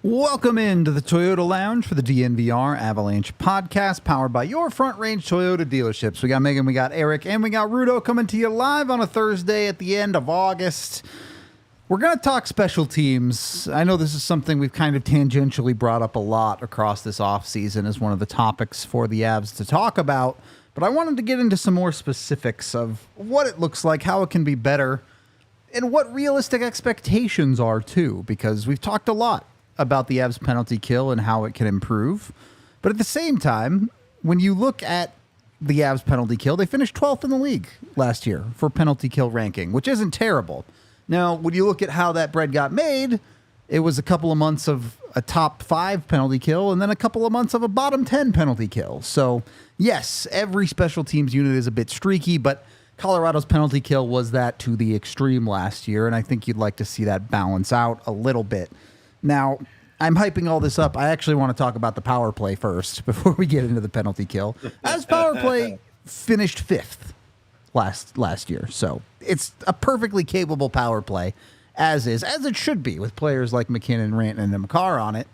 Welcome into the Toyota Lounge for the DNVR Avalanche Podcast, powered by your Front Range Toyota dealerships. We got Megan, we got Eric, and we got Rudo coming to you live on a Thursday at the end of August. We're going to talk special teams. I know this is something we've kind of tangentially brought up a lot across this offseason as one of the topics for the Avs to talk about, but I wanted to get into some more specifics of what it looks like, how it can be better, and what realistic expectations are too, because we've talked a lot about the Avs penalty kill and how it can improve. But at the same time, when you look at the Avs penalty kill, they finished 12th in the league last year for penalty kill ranking, which isn't terrible. Now, when you look at how that bread got made, it was a couple of months of a top 5 penalty kill and then a couple of months of a bottom 10 penalty kill. So, yes, every special teams unit is a bit streaky, but Colorado's penalty kill was that to the extreme last year, and I think you'd like to see that balance out a little bit. Now, I'm hyping all this up. I actually want to talk about the power play first before we get into the penalty kill. As power play finished 5th last year. So it's a perfectly capable power play, as it should be, with players like McKinnon, Rantanen, and Makar on it.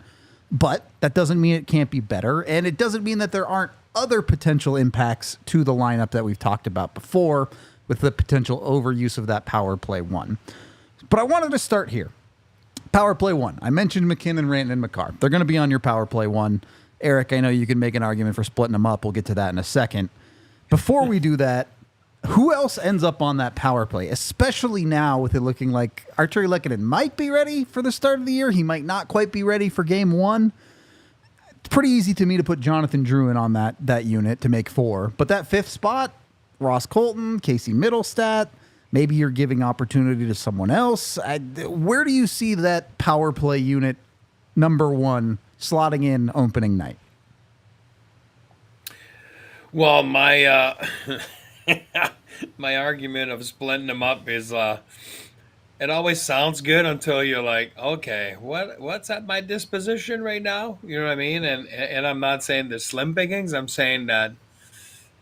But that doesn't mean it can't be better, and it doesn't mean that there aren't other potential impacts to the lineup that we've talked about before with the potential overuse of that power play one. But I wanted to start here. Power play one. I mentioned McKinnon, Rantanen, and Makar. They're going to be on your power play one. Eric, I know you can make an argument for splitting them up. We'll get to that in a second. Before we do that, who else ends up on that power play, especially now with it looking like Artturi Lehkonen might be ready for the start of the year. He might not quite be ready for game one. It's pretty easy to me to put Jonathan Drouin on that unit to make 4. But that 5th spot, Ross Colton, Casey Middlestat, maybe you're giving opportunity to someone else. Where do you see that power play unit number 1 slotting in opening night? Well, my my argument of splitting them up is it always sounds good until you're like, okay, what's at my disposition right now? You know what I mean? And I'm not saying there's slim pickings. I'm saying that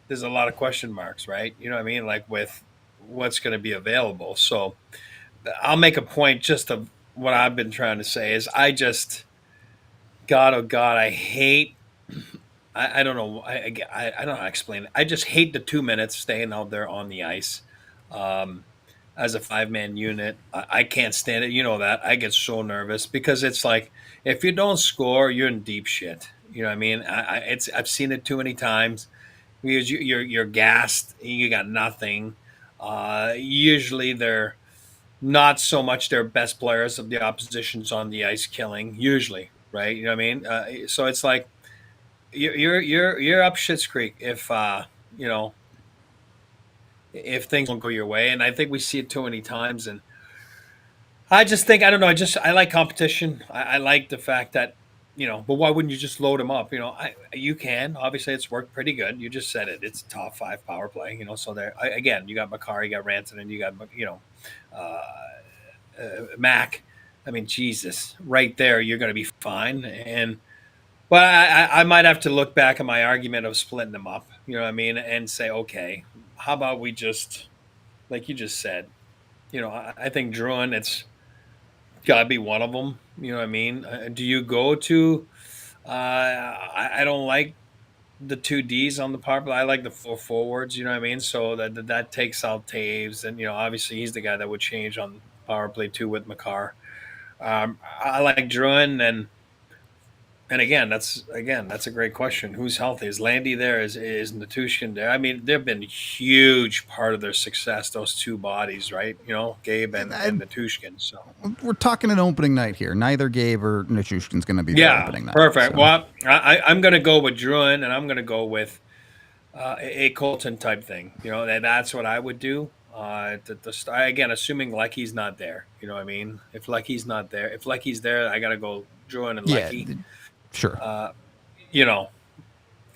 there's a lot of question marks, right? You know what I mean? Like with what's going to be available. So I'll make a point just of what I've been trying to say is I just, God, oh God, I hate, I don't know. I don't know how to explain it. I just hate the 2 minutes staying out there on the ice as a 5-man unit. I can't stand it. You know that. I get so nervous because it's like if you don't score, you're in deep shit. You know what I mean? I've seen it too many times. Because you're gassed. You got nothing. Usually they're not so much their best players of the opposition's on the ice killing. Usually, right? You know what I mean? So it's like you're up Schitt's Creek if you know if things don't go your way, and I think we see it too many times. And I just think I don't know. I like competition. I like the fact that. You know, but why wouldn't you just load them up? You know, you can. Obviously, it's worked pretty good. You just said it. It's top 5 power play. You know, so there again, you got Makar, you got Rantanen, you got Mac. I mean, Jesus, right there, you're going to be fine. But I might have to look back at my argument of splitting them up. You know what I mean, and say, okay, how about we just, like you just said, you know, I think Drouin, it's got to be one of them. You know what I mean? Do you go to I don't like the 2 Ds on the power play. I like the 4 forwards, you know what I mean? So that takes out Taves. And, you know, obviously he's the guy that would change on power play 2 with Makar. I like Drouin and again, that's a great question. Who's healthy? Is Landy there? Is Natushkin there? I mean, they've been a huge part of their success, those 2 bodies, right? You know, Gabe and Natushkin. So we're talking an opening night here. Neither Gabe or Natushkin's going to be the opening night. Perfect. So. Well, I'm going to go with Drouin, and I'm going to go with a Colton type thing. You know, that's what I would do. Again, assuming Lecky's not there. You know what I mean? If Lecky's not there, if Lecky's there, I got to go Drouin and Lecky. Yeah. Sure. You know,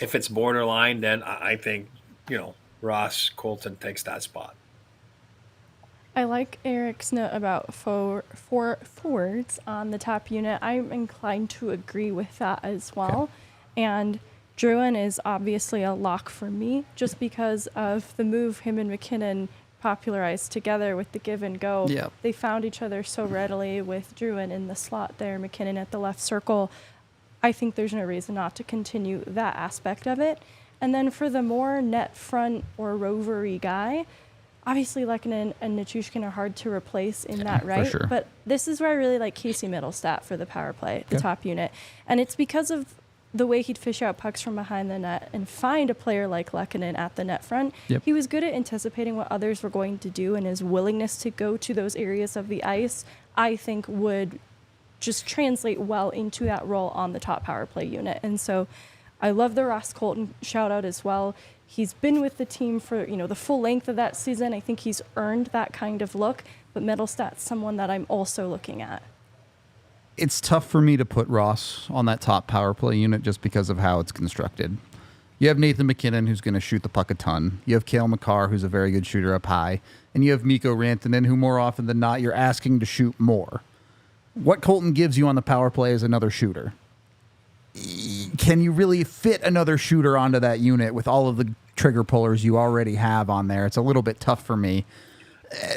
if it's borderline, then I think, you know, Ross Colton takes that spot. I like Eric's note about four forwards on the top unit. I'm inclined to agree with that as well. Okay. And Drouin is obviously a lock for me just because of the move him and McKinnon popularized together with the give and go. Yep. They found each other so readily with Druin in the slot there, McKinnon at the left circle. I think there's no reason not to continue that aspect of it. And then for the more net front or rovery guy, obviously Lehkonen and Nichushkin are hard to replace in that right. sure. But this is where I really like Casey Middlestat for the power play, the top unit. And it's because of the way he'd fish out pucks from behind the net and find a player like Lehkonen at the net front. Yep. He was good at anticipating what others were going to do, and his willingness to go to those areas of the ice, I think, would just translate well into that role on the top power play unit. And so I love the Ross Colton shout out as well. He's been with the team for, the full length of that season. I think he's earned that kind of look, but Middlestat's someone that I'm also looking at. It's tough for me to put Ross on that top power play unit just because of how it's constructed. You have Nathan McKinnon, who's going to shoot the puck a ton. You have Cale Makar, who's a very good shooter up high. And you have Mikko Rantanen, who more often than not, you're asking to shoot more. What Colton gives you on the power play is another shooter. Can you really fit another shooter onto that unit with all of the trigger pullers you already have on there? It's a little bit tough for me.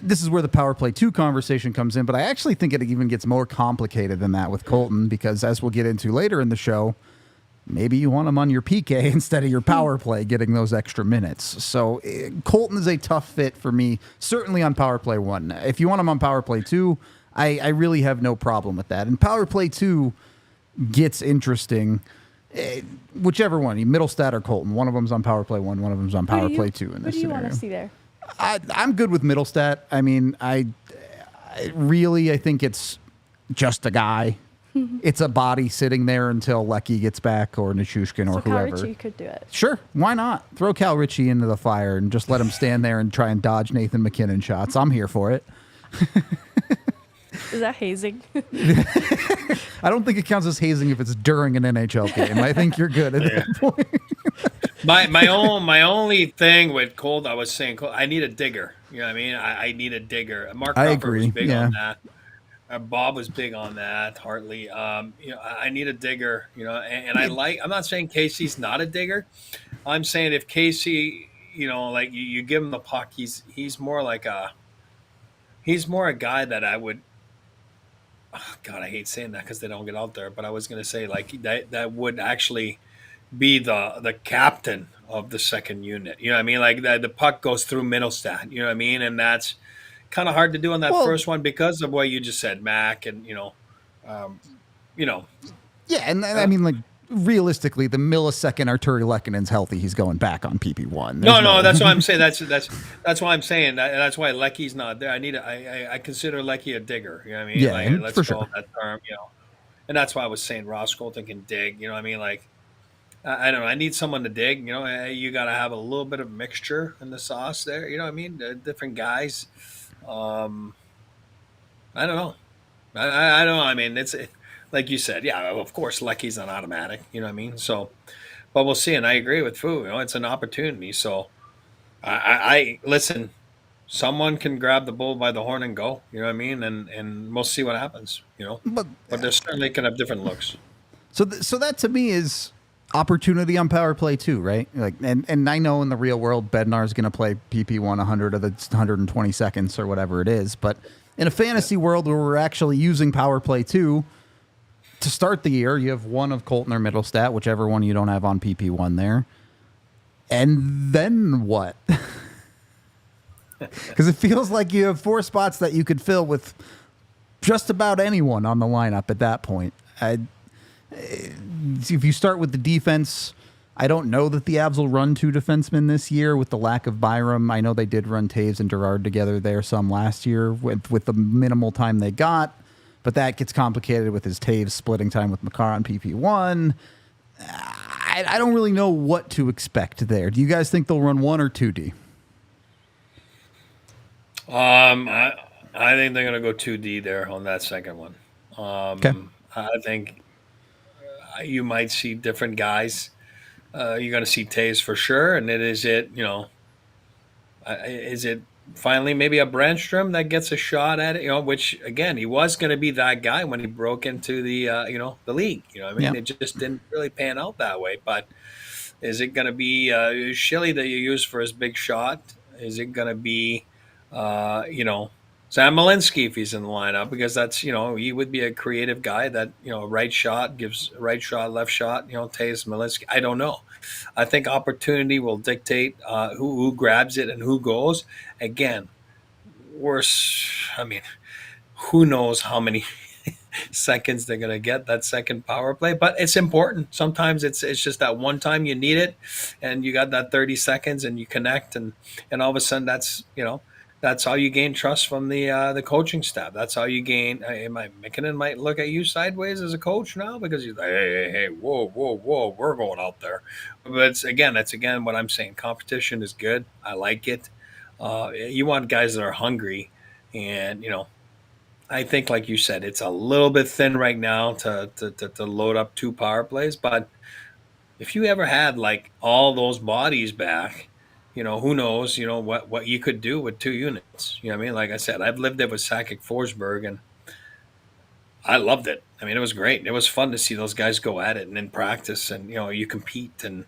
This is where the power play 2 conversation comes in, but I actually think it even gets more complicated than that with Colton, because as we'll get into later in the show, maybe you want him on your PK instead of your power play, getting those extra minutes. So Colton is a tough fit for me, certainly on power play 1. If you want him on power play 2, I really have no problem with that. And power play 2 gets interesting. Whichever one, Middlestat or Colton, one of them's on power play 1, one of them's on power play 2 in this scenario. What do you want to see there? I'm good with Middlestat. I mean, I think it's just a guy. It's a body sitting there until Lecky gets back or Nichushkin or whoever. Cal Ritchie could do it. Sure, why not? Throw Cal Ritchie into the fire and just let him stand there and try and dodge Nathan McKinnon shots. I'm here for it. Is that hazing? I don't think it counts as hazing if it's during an NHL game. I think you're good at that point. My only thing with Colt, I was saying, I need a digger. You know what I mean? I need a digger. Mark Crawford was big on that. Bob was big on that. Hartley. I need a digger. And I'm not saying Casey's not a digger. I'm saying if Casey, like you give him the puck, he's more a guy that I would. Oh God, I hate saying that because they don't get out there. But I was going to say like that would actually be the captain of the second unit. You know what I mean? Like the puck goes through Middlestat. You know what I mean? And that's kind of hard to do on that first one because of what you just said, Mac, and Yeah, and I mean, like realistically, the millisecond Arturi Lekkonen's healthy, he's going back on PP1. No, that's what I'm saying. That's why I'm saying that's why Lecky's not there. I consider Lecky a digger. You know what I mean? Yeah, like, let's for call sure. it that term. And that's why I was saying Ross Colton can dig. You know what I mean? Like I don't know. I need someone to dig. You got to have a little bit of mixture in the sauce there. You know what I mean? Different guys. I don't know. I don't know. I mean, it's like you said. Yeah, of course, Lecky's an automatic. You know what I mean? So, but we'll see. And I agree with Fu. It's an opportunity. So, I listen. Someone can grab the bull by the horn and go. You know what I mean? And we'll see what happens. But they certainly can have different looks. So that to me is opportunity on power play too, right? Like, and I know in the real world, Bednar is going to play PP1 100 of the 120 seconds or whatever it is. But in a fantasy world where we're actually using power play 2 to start the year, you have one of Colton or Middlestat, whichever one you don't have on PP1 there. And then what? Because it feels like you have 4 spots that you could fill with just about anyone on the lineup at that point. If you start with the defense, I don't know that the Avs will run 2 defensemen this year with the lack of Byram. I know they did run Taves and Gerard together there some last year with the minimal time they got, but that gets complicated with his Taves splitting time with Makar on PP1. I don't really know what to expect there. Do you guys think they'll run 1 or 2D? I think they're going to go 2D there on that second one. Okay. I think you might see different guys. You're going to see Taves for sure, and is it finally maybe a Brandstrom that gets a shot at it? Which again he was going to be that guy when he broke into the the league. I mean, It just didn't really pan out that way. But is it going to be Schilly that you use for his big shot? Is it going to be You know, Sam Malinsky if he's in the lineup, because that's, he would be a creative guy that, right shot gives right shot, left shot, Taves Malinsky. I don't know. I think opportunity will dictate who grabs it and who goes. Again, worse. I mean, who knows how many seconds they're going to get that second power play, but it's important. Sometimes it's just that one time you need it, and you got that 30 seconds and you connect, and all of a sudden that's how you gain trust from the coaching staff. That's how you gain. McKinnon might look at you sideways as a coach now, because he's like, hey, whoa, we're going out there. But that's again what I'm saying. Competition is good. I like it. You want guys that are hungry, and I think, like you said, it's a little bit thin right now to load up 2 power plays. But if you ever had like all those bodies back, who knows, what you could do with 2 units. You know what I mean? Like I said, I've lived it with Sakic Forsberg, and I loved it. I mean, it was great. It was fun to see those guys go at it and in practice, and you compete, and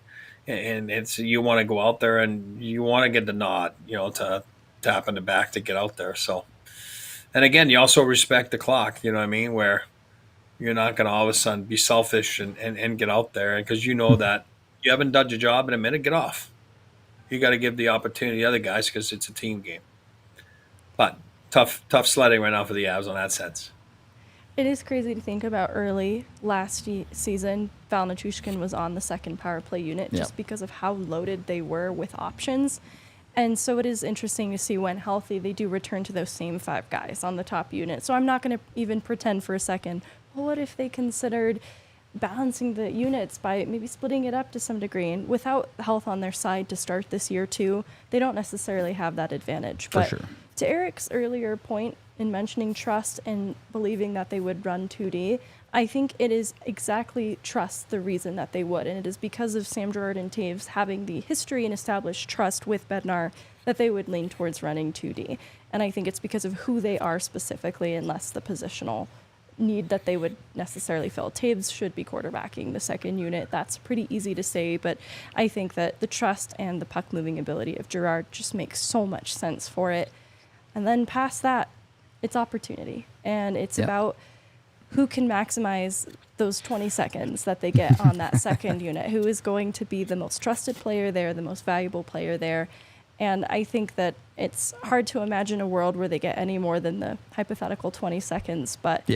it's, you want to go out there and you want to get the nod, to tap in the back to get out there. So. And again, you also respect the clock, you know what I mean? Where you're not going to all of a sudden be selfish and get out there. And because you know that you haven't done your job in a minute, get off. You got to give the opportunity to the other guys, because it's a team game. But tough sledding right now for the Avs on that sense. It is crazy to think about early last season, Val Nichushkin was on the second power play unit just because of how loaded they were with options. And so it is interesting to see when healthy, they do return to those same 5 guys on the top unit. So I'm not going to even pretend for a second, well, what if they considered balancing the units by maybe splitting it up to some degree? And without health on their side to start this year too, they don't necessarily have that advantage. But sure. To Eric's earlier point in mentioning trust and believing that they would run 2D, I think it is exactly trust the reason that they would. And it is because of Sam Girard and Taves having the history and established trust with Bednar that they would lean towards running 2D. And I think it's because of who they are specifically, and less the positional need that they would necessarily fill. Taves should be quarterbacking the second unit. That's pretty easy to say, but I think that the trust and the puck moving ability of Girard just makes so much sense for it. And then past that, it's opportunity. And it's about who can maximize those 20 seconds that they get on that second unit, who is going to be the most trusted player there, the most valuable player there. And I think that it's hard to imagine a world where they get any more than the hypothetical 20 seconds. But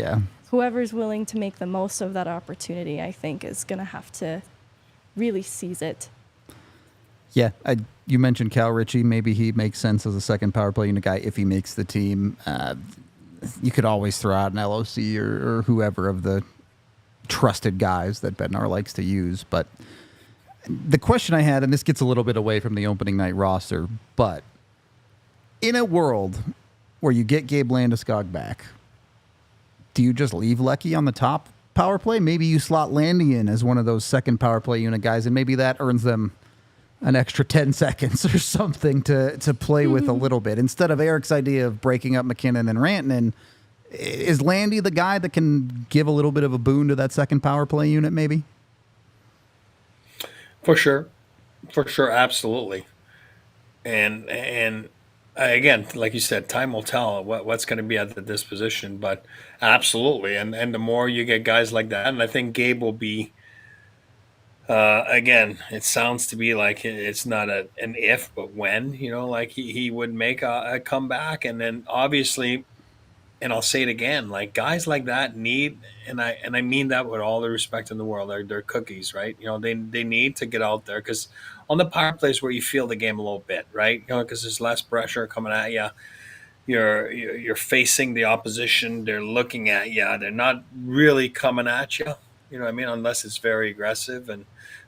whoever's willing to make the most of that opportunity, I think, is going to have to really seize it. Yeah, you mentioned Cal Ritchie. Maybe he makes sense as a second power play unit guy if he makes the team. You could always throw out an LOC or whoever of the trusted guys that Bednar likes to use. But the question I had, and this gets a little bit away from the opening night roster, but in a world where you get Gabe Landeskog back, do you just leave Lecky on the top power play? Maybe you slot Landy in as one of those second power play unit guys, and maybe that earns them an extra 10 seconds or something to play with a little bit. Instead of Eric's idea of breaking up McKinnon and Rantanen, is Landy the guy that can give a little bit of a boon to that second power play unit maybe? For sure, absolutely. And again, like you said, time will tell what's going to be at the disposition, but absolutely. And the more you get guys like that, and I think Gabe will be, again, it sounds to be like it's not an if, but when, like he would make a comeback. And then obviously, and I'll say it again, like guys like that need, and I mean that with all the respect in the world, they're cookies, right? They need to get out there, because on the power plays where you feel the game a little bit, right? Because there's less pressure coming at you. You're facing the opposition. They're looking at you. They're not really coming at you. You know what I mean? Unless it's very aggressive,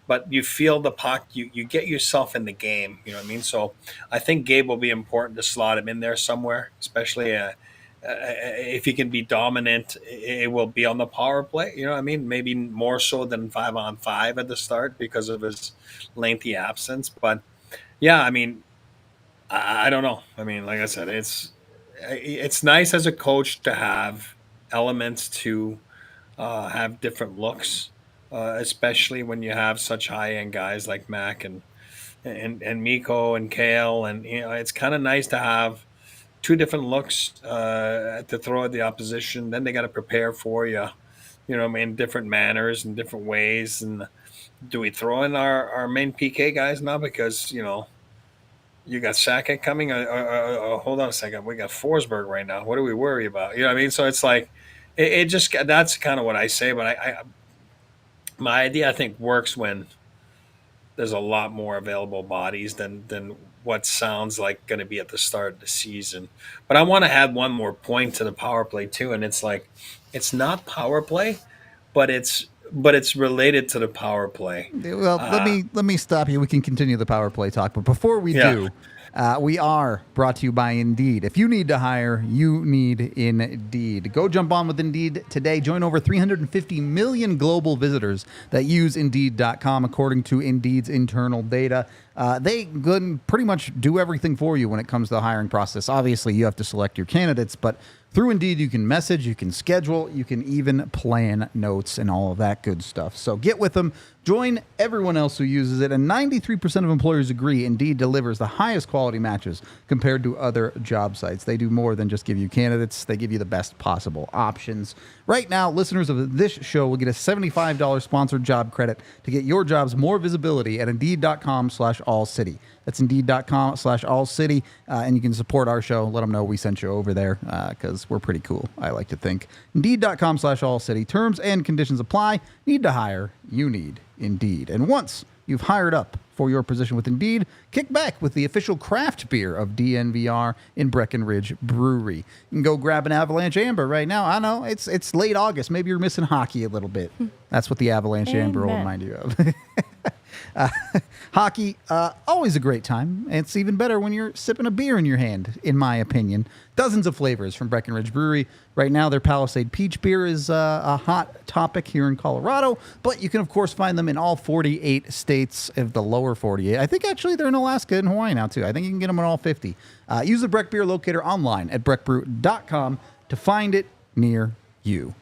but you feel the puck. You get yourself in the game. You know what I mean? So I think Gabe will be important to slot him in there somewhere, especially if he can be dominant. It will be on the power play. You know what I mean? Maybe more so than 5-on-5 at the start because of his lengthy absence. But yeah, I mean, I don't know. I mean, like I said, it's nice as a coach to have elements to have different looks, especially when you have such high-end guys like Mac and Mikko and Kale, and it's kind of nice to have two different looks to throw at the opposition. Then they got to prepare for you, in different manners and different ways. And do we throw in our main PK guys now because, you got Sakic coming? Hold on a second. We got Forsberg right now. What do we worry about? You know what I mean? So it's like, it just, that's kind of what I say. But my idea, I think, works when there's a lot more available bodies than what sounds like going to be at the start of the season. But I want to add one more point to the power play too, and it's like, it's not power play, but it's related to the power play. Well, let me stop you. We can continue the power play talk, but before we do, we are brought to you by Indeed. If you need to hire, you need Indeed. Go jump on with Indeed today. Join over 350 million global visitors that use Indeed.com, according to Indeed's internal data. They can pretty much do everything for you when it comes to the hiring process. Obviously, you have to select your candidates, but through Indeed, you can message, you can schedule, you can even plan notes and all of that good stuff. So get with them. Join everyone else who uses it. And 93% of employers agree Indeed delivers the highest quality matches compared to other job sites. They do more than just give you candidates. They give you the best possible options. Right now, listeners of this show will get a $75 sponsored job credit to get your jobs more visibility at Indeed.com/AllCity. That's Indeed.com/AllCity. And you can support our show. Let them know we sent you over there because we're pretty cool, I like to think. Indeed.com/AllCity. Terms and conditions apply. Need to hire? You need Indeed. And once you've hired up for your position with Indeed, kick back with the official craft beer of DNVR in Breckenridge Brewery. You can go grab an Avalanche Amber right now. I know it's late August. Maybe you're missing hockey a little bit. That's what the Avalanche Amber will remind you of. Hockey, always a great time. It's even better when you're sipping a beer in your hand, in my opinion. Dozens of flavors from Breckenridge Brewery. Right now, their Palisade Peach Beer is a hot topic here in Colorado, but you can, of course, find them in all 48 states of the lower 48. I think, actually, they're in Alaska and Hawaii now, too. I think you can get them in all 50. Use the Breck Beer Locator online at breckbrew.com to find it near you.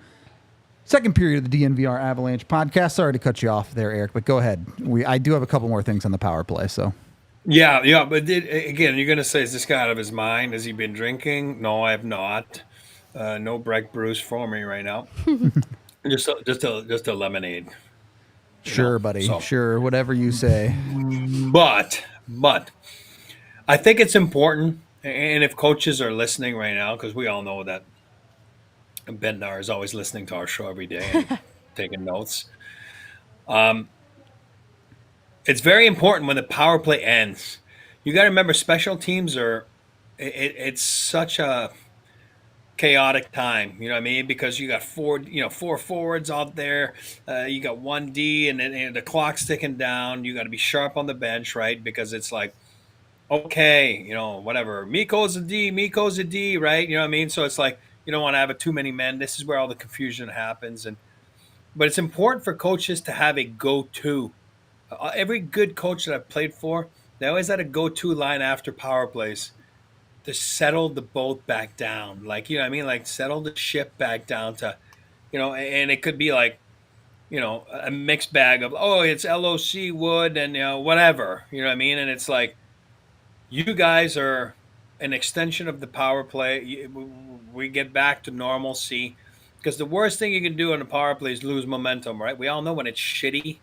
Second period of the DNVR Avalanche podcast. Sorry to cut you off there, Eric, but go ahead. I do have a couple more things on the power play. So, yeah. But again, you're gonna say, is this guy out of his mind? Has he been drinking? No, I have not. No Breck brews for me right now. just a lemonade. Sure, buddy. So, sure, whatever you say. But I think it's important, and if coaches are listening right now, because we all know that Bednar is always listening to our show every day and taking notes. It's very important when the power play ends. You got to remember, special teams it's such a chaotic time. You know what I mean? Because you got four forwards out there. You got 1D, and the clock's ticking down. You got to be sharp on the bench, right? Because it's like, okay, whatever. Mikko's a D, right? You know what I mean? So it's like, you don't want to have too many men. This is where all the confusion happens. But it's important for coaches to have a go-to. Every good coach that I've played for, they always had a go-to line after power plays to settle the boat back down. Like, you know what I mean? Like, settle the ship back down to, and it could be like, a mixed bag of, it's LOC Wood and, whatever. You know what I mean? And it's like, you guys are an extension of the power play. We get back to normalcy, because the worst thing you can do on a power play is lose momentum, right? We all know when it's shitty,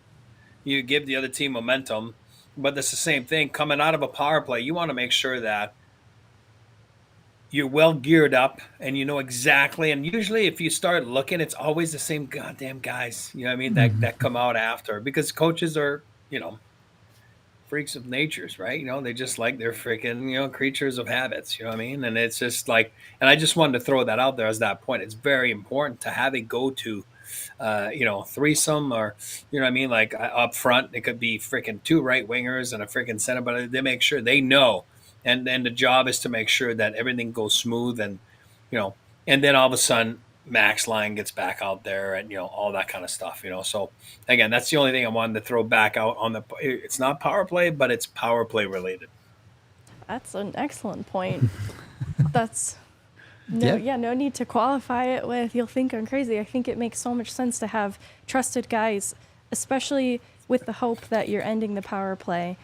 you give the other team momentum, but that's the same thing. Coming out of a power play, you want to make sure that you're well geared up and you know exactly. And usually if you start looking, it's always the same goddamn guys, you know what I mean, that come out after, because coaches are, freaks of natures, right? They just like they're freaking, creatures of habits, you know what I mean? And it's just like, and I just wanted to throw that out there as that point. It's very important to have a go-to, threesome, or, you know what I mean? Like up front, it could be freaking two right wingers and a freaking center, but they make sure they know. And then the job is to make sure that everything goes smooth, and, and then all of a sudden Max line gets back out there and, all that kind of stuff, So again, that's the only thing I wanted to throw back out on it's not power play, but it's power play related. That's an excellent point. That's no need to qualify it with, you'll think I'm crazy. I think it makes so much sense to have trusted guys, especially with the hope that you're ending the power play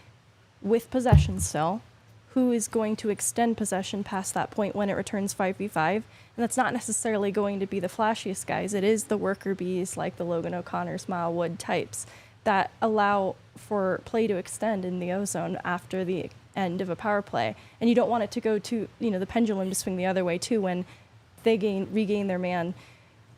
with possession still, who is going to extend possession past that point when it returns 5v5. And that's not necessarily going to be the flashiest guys. It is the worker bees like the Logan O'Connors, Mile Wood types that allow for play to extend in the O-zone after the end of a power play. And you don't want it to go to, the pendulum to swing the other way too when they regain their man,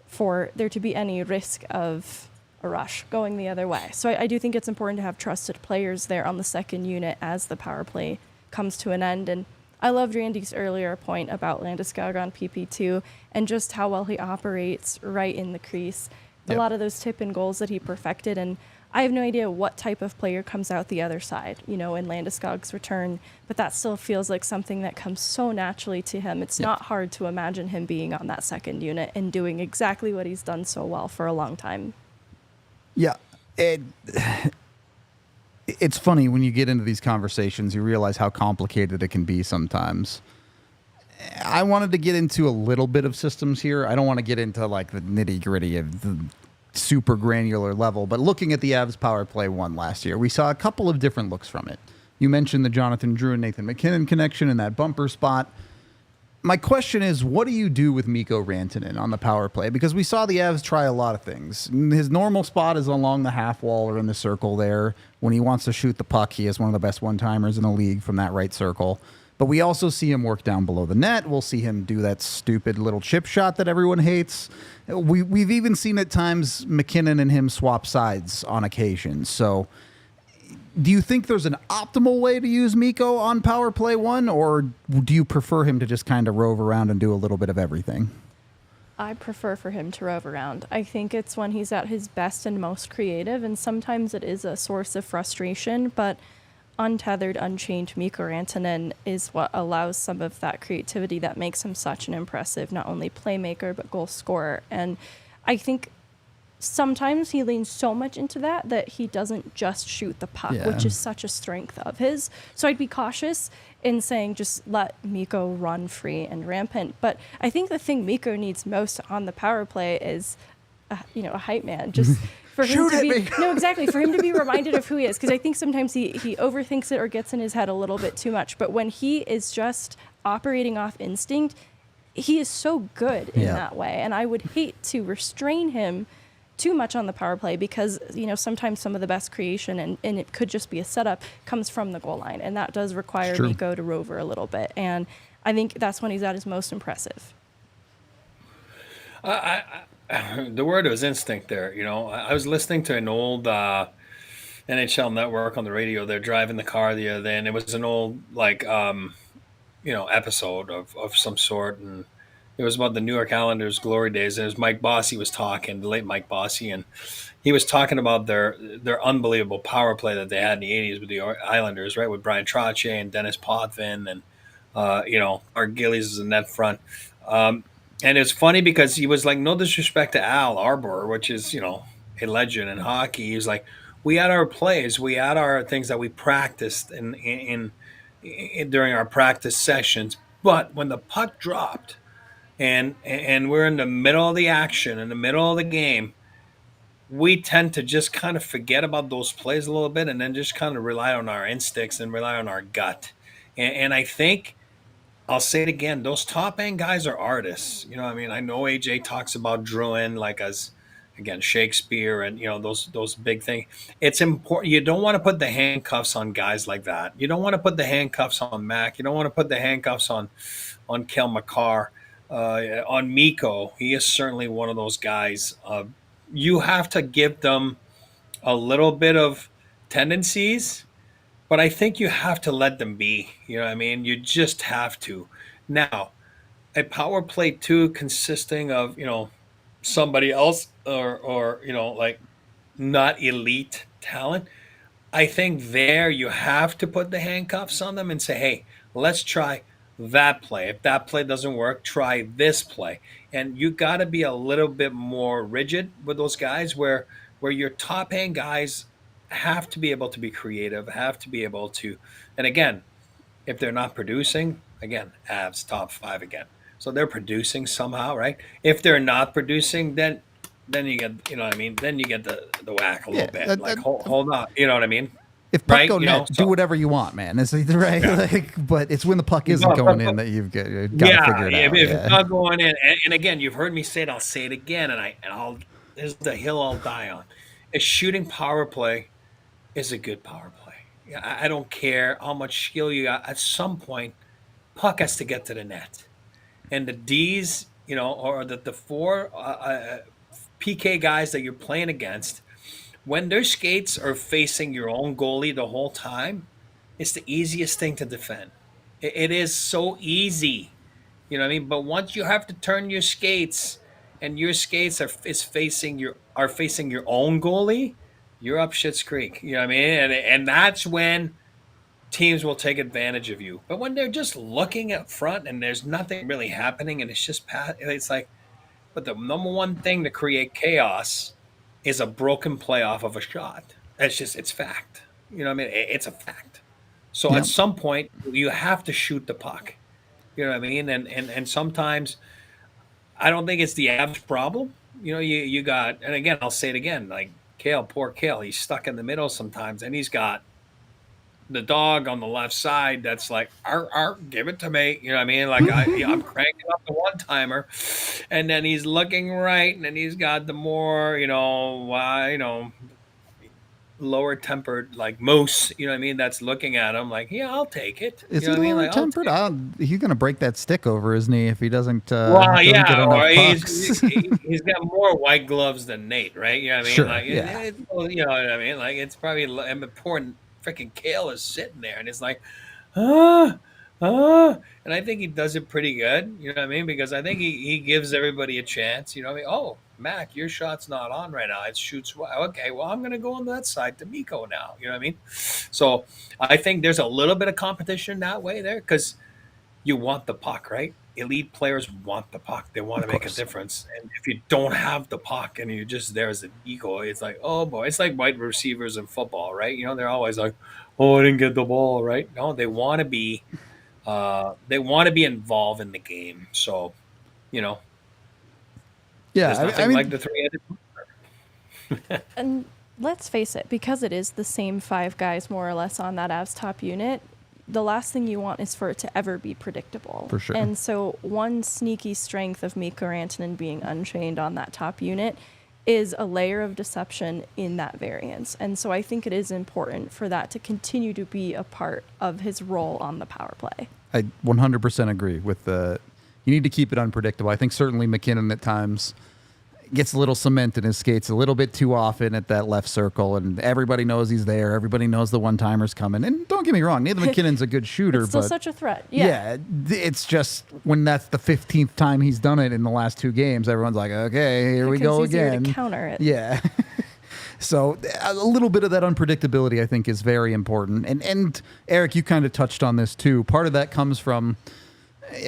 for there to be any risk of a rush going the other way. So I do think it's important to have trusted players there on the second unit as the power play comes to an end. And I loved Randy's earlier point about Landeskog on PP2 and just how well he operates right in the crease. Yep. A lot of those tip-in goals that he perfected, and I have no idea what type of player comes out the other side, in Landeskog's return, but that still feels like something that comes so naturally to him. It's not hard to imagine him being on that second unit and doing exactly what he's done so well for a long time. Yeah. It's funny when you get into these conversations, you realize how complicated it can be sometimes. I wanted to get into a little bit of systems here. I don't want to get into like the nitty gritty of the super granular level, but looking at the Avs power play one last year, we saw a couple of different looks from it. You mentioned the Jonathan Drew and Nathan McKinnon connection in that bumper spot. My question is, what do you do with Mikko Rantanen on the power play? Because we saw the Avs try a lot of things. His normal spot is along the half wall or in the circle there. When he wants to shoot the puck, he is one of the best one-timers in the league from that right circle. But we also see him work down below the net. We'll see him do that stupid little chip shot that everyone hates. We've even seen at times McKinnon and him swap sides on occasion. So do you think there's an optimal way to use Mikko on power play one, or do you prefer him to just kind of rove around and do a little bit of everything? I prefer for him to rove around. I think it's when he's at his best and most creative, and sometimes it is a source of frustration, but untethered, unchained Mikko Rantanen is what allows some of that creativity that makes him such an impressive, not only playmaker, but goal scorer. And I think sometimes he leans so much into that he doesn't just shoot the puck, which is such a strength of his. So I'd be cautious in saying just let Mikko run free and rampant. But I think the thing Mikko needs most on the power play is, a hype man. Just for him to be for him to be reminded of who he is, because I think sometimes he overthinks it or gets in his head a little bit too much. But when he is just operating off instinct, he is so good in that way. And I would hate to restrain him too much on the power play because, sometimes some of the best creation, and it could just be a setup, comes from the goal line. And that does require Mikko to rover a little bit. And I think that's when he's at his most impressive. The word was instinct there. I was listening to an old NHL network on the radio. They're driving the car the other day, and it was an old, episode of some sort. And it was about the New York Islanders' glory days. And it was Mike Bossy was talking, the late Mike Bossy, and he was talking about their unbelievable power play that they had in the 80s with the Islanders, right, with Brian Trottier and Dennis Potvin and, our Gillies as a net front. And it's funny because he was like, no disrespect to Al Arbor, which is, a legend in hockey. He's like, we had our plays, we had our things that we practiced in during our practice sessions. But when the puck dropped and we're in the middle of the action, in the middle of the game, we tend to just kind of forget about those plays a little bit and then just kind of rely on our instincts and rely on our gut. And I think, I'll say it again, those top-end guys are artists. I know AJ talks about Druin like as, again, Shakespeare and, those big things. It's important. You don't want to put the handcuffs on guys like that. You don't want to put the handcuffs on Mac. You don't want to put the handcuffs on Kel McCarr, on Mikko. He is certainly one of those guys. You have to give them a little bit of tendencies, but I think you have to let them be. You just have to. Now, a power play 2 consisting of, somebody else or not elite talent, I think there you have to put the handcuffs on them and say, hey, let's try that play. If that play doesn't work, try this play. And you got to be a little bit more rigid with those guys where your top end guys have to be able to be creative, have to be able to, and again, if they're not producing, again, Avs top 5 again. So they're producing somehow, right? If they're not producing, then you get, then you get the whack a little bit. Hold on, you know what I mean? If puck go net, do whatever you want, man. It's right, but it's when the puck isn't going in that you've got to figure it out. If it's not going in, and again, you've heard me say it. I'll say it again, and this is the hill I'll die on. A shooting power play is a good power play. I don't care how much skill you got. At some point, puck has to get to the net, and the D's, or the four PK guys that you're playing against, when their skates are facing your own goalie the whole time, it's the easiest thing to defend. It is so easy, you know what I mean? But once you have to turn your skates, and your skates are facing your own goalie, you're up shit's creek. You know what I mean? And that's when teams will take advantage of you. But when they're just looking up front and there's nothing really happening, and it's just it's like, but the number one thing to create chaos is a broken play off of a shot. It's fact. You know what I mean? It's a fact. So at some point, you have to shoot the puck. You know what I mean? And sometimes I don't think it's the Avs problem. You got, and again, I'll say it again, like poor Kale, he's stuck in the middle sometimes, and he's got the dog on the left side that's like, give it to me. You know what I mean? Like I'm cranking up the one-timer, and then he's looking right, and then he's got the more, lower tempered like Moose, you know what I mean? That's looking at him like, yeah, I'll take it. Is he lower tempered? He's gonna break that stick over his knee if he doesn't. He's got more white gloves than Nate, right? You know what I mean? Sure, you know what I mean? Like it's probably important. Freaking Kale is sitting there, and it's like, and I think he does it pretty good. You know what I mean? Because I think he gives everybody a chance. You know what I mean? Oh, Mac, your shot's not on right now. It shoots well. Okay, well, I'm going to go on that side to Mikko now. You know what I mean? So I think there's a little bit of competition that way there because you want the puck, right? Elite players want the puck. They want to make a difference. And if you don't have the puck and you're just there as a decoy, it's like, oh boy, it's like wide receivers in football, right? They're always like, oh, I didn't get the ball, right? No, they want to be involved in the game. So, there's nothing like the three-headed. And let's face it, because it is the same five guys more or less on that Avs top unit, the last thing you want is for it to ever be predictable. For sure. And so one sneaky strength of Mikko Rantanen being unchained on that top unit is a layer of deception in that variance. And so I think it is important for that to continue to be a part of his role on the power play. I 100% agree with you need to keep it unpredictable. I think certainly McKinnon at times gets a little cement in his skates a little bit too often at that left circle, and everybody knows he's there. Everybody knows the one-timer's coming. And don't get me wrong, Nathan McKinnon's a good shooter. It's still but such a threat. Yeah, it's just when that's the 15th time he's done it in the last two games, everyone's like, okay, here we go again. To counter it. Yeah. So a little bit of that unpredictability, I think, is very important. And Eric, you kind of touched on this too. Part of that comes from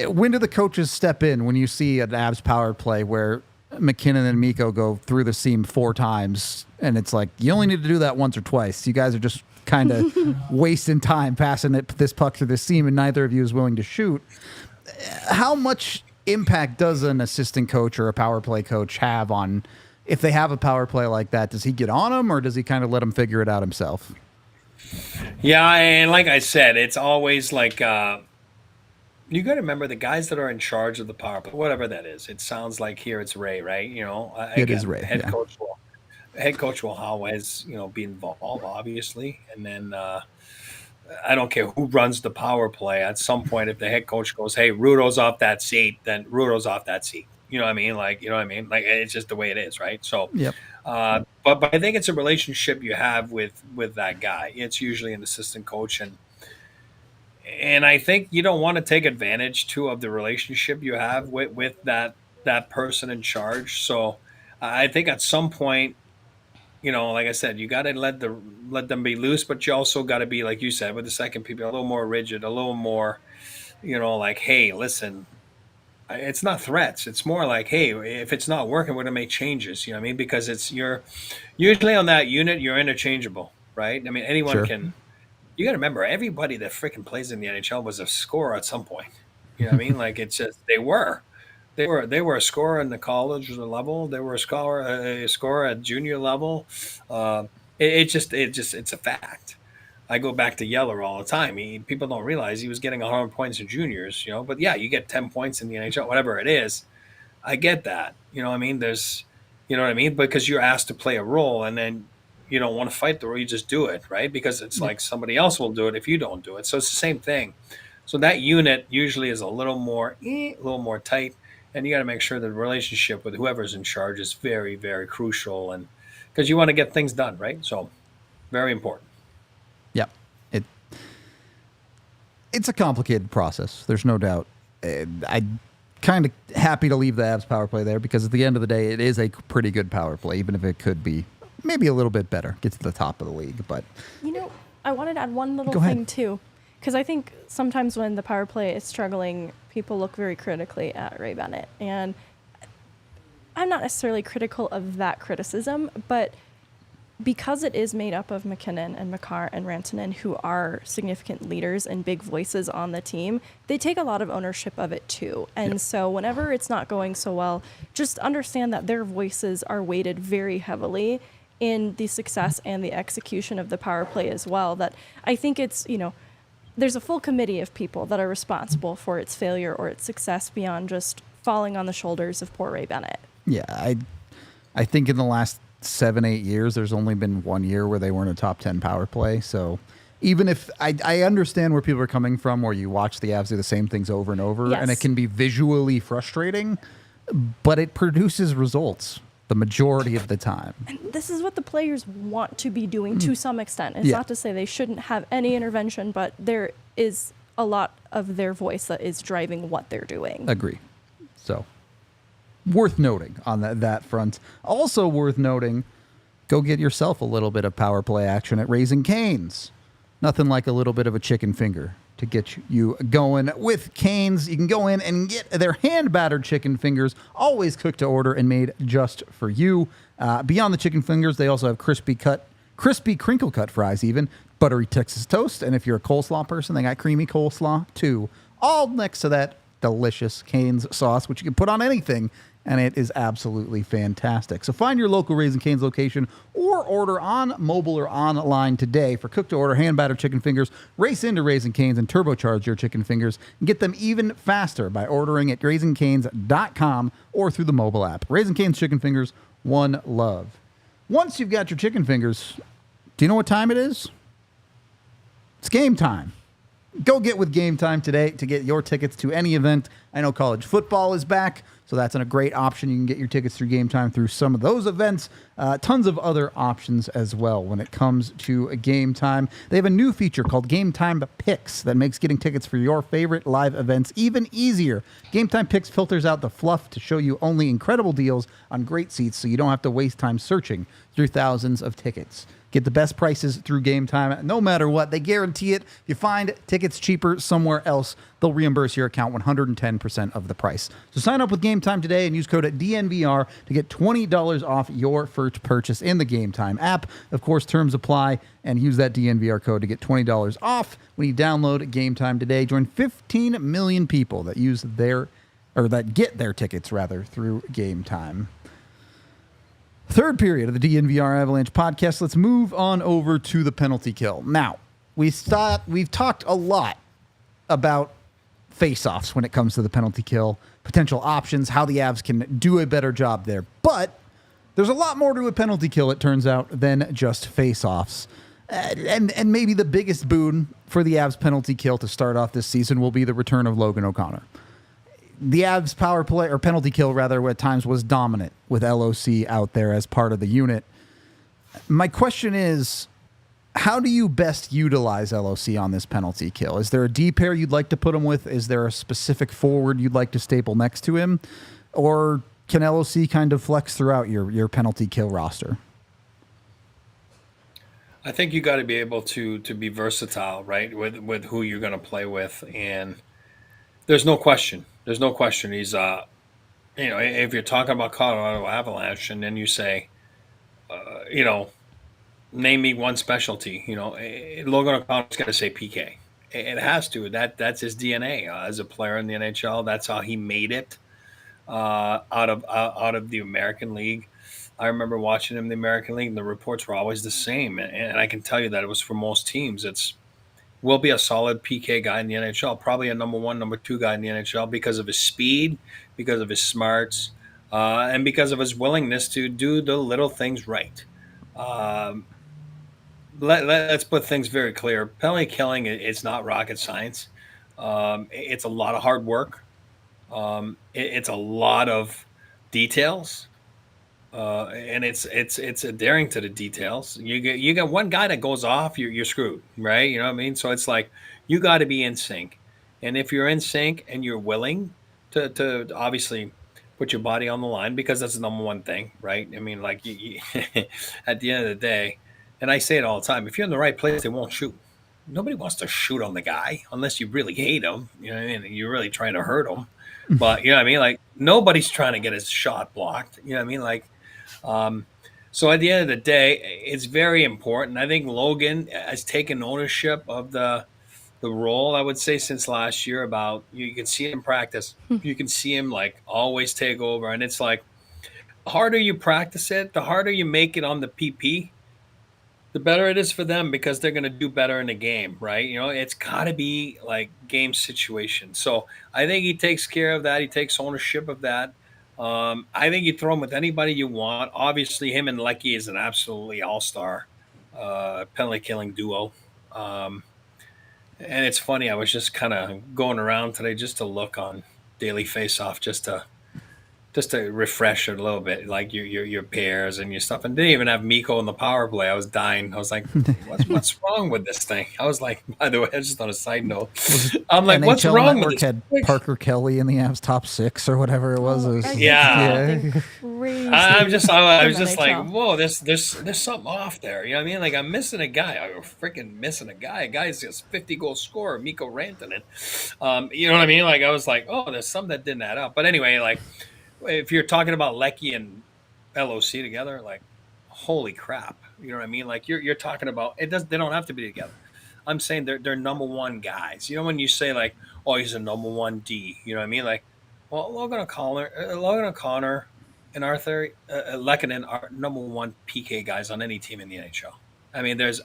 when do the coaches step in when you see an Avs power play where McKinnon and Mikko go through the seam 4 times, and it's like, you only need to do that once or twice. You guys are just kind of wasting time passing this puck through the seam, and neither of you is willing to shoot. How much impact does an assistant coach or a power play coach have on, if they have a power play like that, does he get on them, or does he kind of let them figure it out himself? Yeah, and like I said, it's always like you got to remember the guys that are in charge of the power play, whatever that is. It sounds like here it's Ray, right? It is Ray. Head coach will always, be involved, obviously. And then I don't care who runs the power play. At some point, if the head coach goes, "Hey, Rudo's off that seat," then Rudo's off that seat. You know what I mean? Like, Like it's just the way it is, right? So, yep. But I think it's a relationship you have with that guy. It's usually an assistant coach, and I think you don't want to take advantage too of the relationship you have with that person in charge. So I think at some point, like I said, you got to let them be loose, but you also got to be, like you said, with the second people, a little more rigid, a little more, like, hey, listen, it's not threats. It's more like, hey, if it's not working, we're going to make changes. You know what I mean? Because you're usually on that unit, you're interchangeable, right? I mean, anyone can. You got to remember, everybody that freaking plays in the NHL was a scorer at some point. You know what I mean? Like, it's just they were a scorer in the college level. They were a scorer at junior level. It's a fact. I go back to Yeller all the time. People don't realize he was getting 100 points in juniors, but yeah, you get 10 points in the NHL, whatever it is. I get that. You know what I mean? Because you're asked to play a role, and then you don't want to fight the role, you just do it, right? Because it's like somebody else will do it if you don't do it. So it's the same thing. So that unit usually is a little more tight, and you got to make sure that the relationship with whoever's in charge is very, very crucial, and because you want to get things done, right? So very important. Yeah, it's a complicated process. There's no doubt. I'm kind of happy to leave the Avs power play there because at the end of the day, it is a pretty good power play, even if it could be maybe a little bit better. Get to the top of the league, but I wanted to add one little thing too, because I think sometimes when the power play is struggling, people look very critically at Ray Bennett, and I'm not necessarily critical of that criticism, but because it is made up of McKinnon and Makar and Rantanen, who are significant leaders and big voices on the team, they take a lot of ownership of it too. And so whenever it's not going so well, just understand that their voices are weighted very heavily in the success and the execution of the power play as well. That I think it's, there's a full committee of people that are responsible for its failure or its success beyond just falling on the shoulders of poor Ray Bennett. Yeah, I think in the last 7-8 years, there's only been 1 year where they weren't a top 10 power play. So even if I understand where people are coming from, where you watch the Avs do the same things over and over, and it can be visually frustrating, but it produces results the majority of the time. And this is what the players want to be doing to some extent. It's not to say they shouldn't have any intervention, but there is a lot of their voice that is driving what they're doing. Agree. So worth noting on that front. Also worth noting, go get yourself a little bit of power play action at Raising Cane's. Nothing like a little bit of a chicken finger to get you going with Cane's. You can go in and get their hand-battered chicken fingers, always cooked to order and made just for you. Beyond the chicken fingers, they also have crispy crinkle-cut fries even, buttery Texas toast, and if you're a coleslaw person, they got creamy coleslaw too. All next to that delicious Cane's sauce, which you can put on anything, and it is absolutely fantastic. So find your local Raising Cane's location or order on mobile or online today for cook-to-order hand-battered chicken fingers. Race into Raising Cane's and turbocharge your chicken fingers and get them even faster by ordering at raisingcanes.com or through the mobile app. Raising Cane's chicken fingers, one love. Once you've got your chicken fingers, do you know what time it is? It's game time. Go get with Game Time today to get your tickets to any event. I know college football is back, so that's a great option. You can get your tickets through Game Time through some of those events. Tons of other options as well when it comes to a Game Time. They have a new feature called Game Time Picks that makes getting tickets for your favorite live events even easier. Game Time Picks filters out the fluff to show you only incredible deals on great seats so you don't have to waste time searching through thousands of tickets. Get the best prices through Game Time, no matter what. They guarantee it. If you find tickets cheaper somewhere else, they'll reimburse your account 110% of the price. So sign up with Game Time today and use code DNVR to get $20 off your first purchase in the Game Time app. Of course, terms apply, and use that DNVR code to get $20 off when you download Game Time today. Join 15 million people that get their tickets through Game Time. Third period of the DNVR Avalanche podcast. Let's move on over to the penalty kill. Now, we've talked a lot about face-offs when it comes to the penalty kill, potential options, how the Avs can do a better job there. But there's a lot more to a penalty kill, it turns out, than just face-offs. And maybe the biggest boon for the Avs penalty kill to start off this season will be the return of Logan O'Connor. The Avs power play, or penalty kill rather, at times was dominant with LOC out there as part of the unit. My question is, how do you best utilize LOC on this penalty kill? Is there a D pair you'd like to put him with? Is there a specific forward you'd like to staple next to him? Or can LOC kind of flex throughout your penalty kill roster? I think you got to be able to be versatile, right, with who you're going to play with, and there's no question. There's no question. He's, if you're talking about Colorado Avalanche, and then you say, name me one specialty. Logan O'Connor's got to say PK. It has to. That's his DNA as a player in the NHL. That's how he made it out of the American League. I remember watching him in the American League, and the reports were always the same. And I can tell you that it was for most teams. It's will be a solid PK guy in the NHL, probably a number one, number two guy in the NHL because of his speed, because of his smarts, and because of his willingness to do the little things right. Um, let's put things very clear. Penalty killing, it's not rocket science. It's a lot of hard work. It's a lot of details, and it's adhering to the details. You get one guy that goes off, you're screwed, right? You know what I mean? So it's like you got to be in sync, and if you're in sync and you're willing to obviously put your body on the line because that's the number one thing, right? I mean, like at the end of the day, and I say it all the time: if you're in the right place, they won't shoot. Nobody wants to shoot on the guy unless you really hate him. You know what I mean? You're really trying to hurt him. But you know what I mean? Like nobody's trying to get his shot blocked. You know what I mean? Like um, so at the end of the day, it's very important. I think Logan has taken ownership of the role. I would say since last year. About you can see him practice. You can see him like always take over, and it's like the harder you practice it, the harder you make it on the PP, the better it is for them because they're going to do better in the game, right? You know, it's got to be like game situation. So I think he takes care of that. He takes ownership of that. I think you throw him with anybody you want. Obviously, him and Lecky is an absolutely all-star penalty killing duo. Um, and it's funny. I was just kind of going around today just to look on Daily Faceoff, just to refresh it a little bit, like your pairs and your stuff. And didn't even have Miko in the power play. I was dying. I was like, what's wrong with this thing? I was like, by the way, just on a side note, I'm like, what's NHL wrong Network with this? had Parker Kelly in the Avs top 6 or whatever it was. It was Yeah. I was just like, NHL. whoa, there's something off there. You know what I mean? Like I'm missing a guy. I'm freaking missing a guy. A guy's just 50-goal scorer, Miko Rantanen. You know what I mean? Like I was like, oh, there's something that didn't add up. But anyway, like if you're talking about Lecky and LOC together, like holy crap, you know what I mean? Like you're talking about it. Does they don't have to be together. I'm saying they're number one guys. You know when you say like, oh, he's a number one D. You know what I mean? Like, well, Logan O'Connor, and Arthur Lehkonen are number one PK guys on any team in the NHL. I mean, there's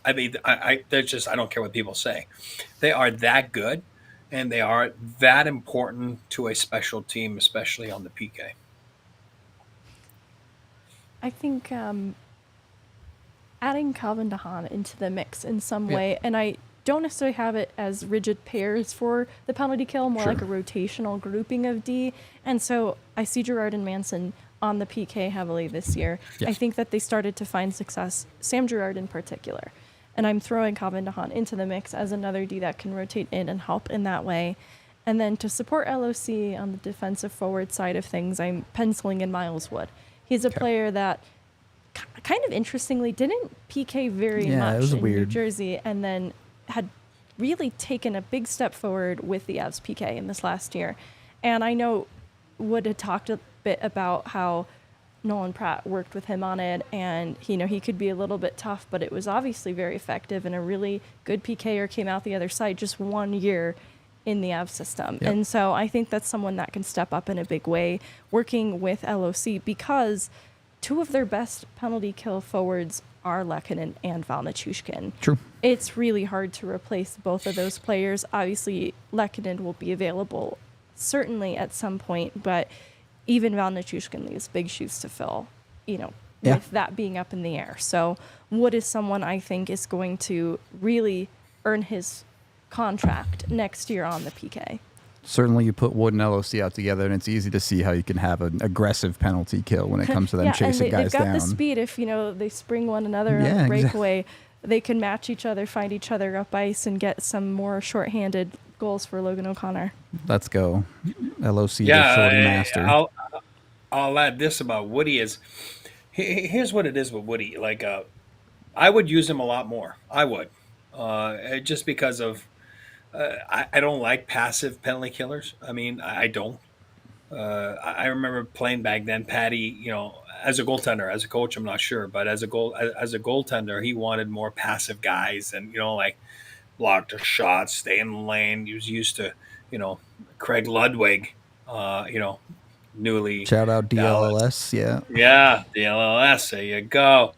just I don't care what people say. They are that good, and they are that important to a special team, especially on the PK. I think adding Calvin DeHaan into the mix in some Yeah. way, and I don't necessarily have it as rigid pairs for the penalty kill, more Sure. like a rotational grouping of D. And so I see Girard and Manson on the PK heavily this year. Yes. I think that they started to find success, Sam Girard in particular. And I'm throwing Calvin DeHaan into the mix as another D that can rotate in and help in that way. And then to support LOC on the defensive forward side of things, I'm penciling in Miles Wood. He's a player that kind of interestingly didn't PK very Yeah, it much was in New weird. Jersey and then had really taken a big step forward with the Avs PK in this last year. And I know Wood had talked a bit about how Nolan Pratt worked with him on it, and he could be a little bit tough, but it was obviously very effective, and a really good PKer came out the other side just 1 year in the Avs system. Yep. And so I think that's someone that can step up in a big way working with LOC, because two of their best penalty kill forwards are Lehkonen and Val Nichushkin. True. It's really hard to replace both of those players. Obviously, Lehkonen will be available certainly at some point, but even Val Nichushkin leaves big shoes to fill, Yeah. with that being up in the air. So Wood is someone I think is going to really earn his contract next year on the PK. Certainly, you put Wood and LOC out together, and it's easy to see how you can have an aggressive penalty kill when it comes to them chasing and guys they've got down. the speed. If they spring one another Yeah, on the breakaway, they can match each other, find each other up ice, and get some more shorthanded goals for Logan O'Connor. Let's go, LOC, Yeah, the shorty master. I'll add this about Woody is here's what it is with Woody. Like I would use him a lot more. I would, just because of I don't like passive penalty killers. I mean, I don't. I remember playing back then, Patty. As a goaltender, as a coach, I'm not sure, but as a goaltender, he wanted more passive guys, and like block the shots, stay in the lane. He was used to, Craig Ludwig, newly Shout out Dallas. DLLS. Yeah. Yeah, the LLS. There you go.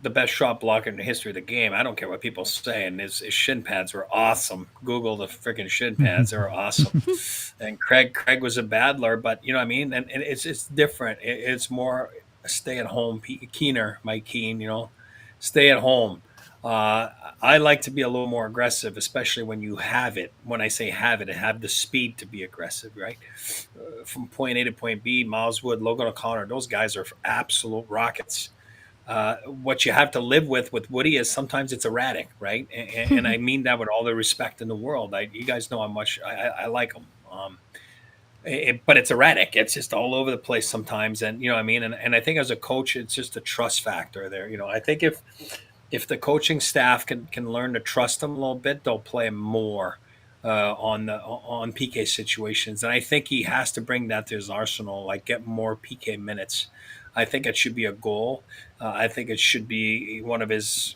The best shot blocker in the history of the game. I don't care what people say. And his shin pads were awesome. Google the freaking shin pads; they were awesome. And Craig was a battler, but you know what I mean. And it's different. It's more stay at home. Keener, Mike Keen, stay at home. I like to be a little more aggressive, especially when you have it. When I say have it, have the speed to be aggressive, right? From point A to point B, Miles Wood, Logan O'Connor, those guys are absolute rockets. What you have to live with Woody is sometimes it's erratic, right? And I mean that with all the respect in the world. You guys know how much I like him. But it's erratic. It's just all over the place sometimes. And, you know what I mean? And I think as a coach, it's just a trust factor there. I think if the coaching staff can learn to trust him a little bit, they'll play more on PK situations. And I think he has to bring that to his arsenal, like get more PK minutes. I think it should be a goal. I think it should be one of his,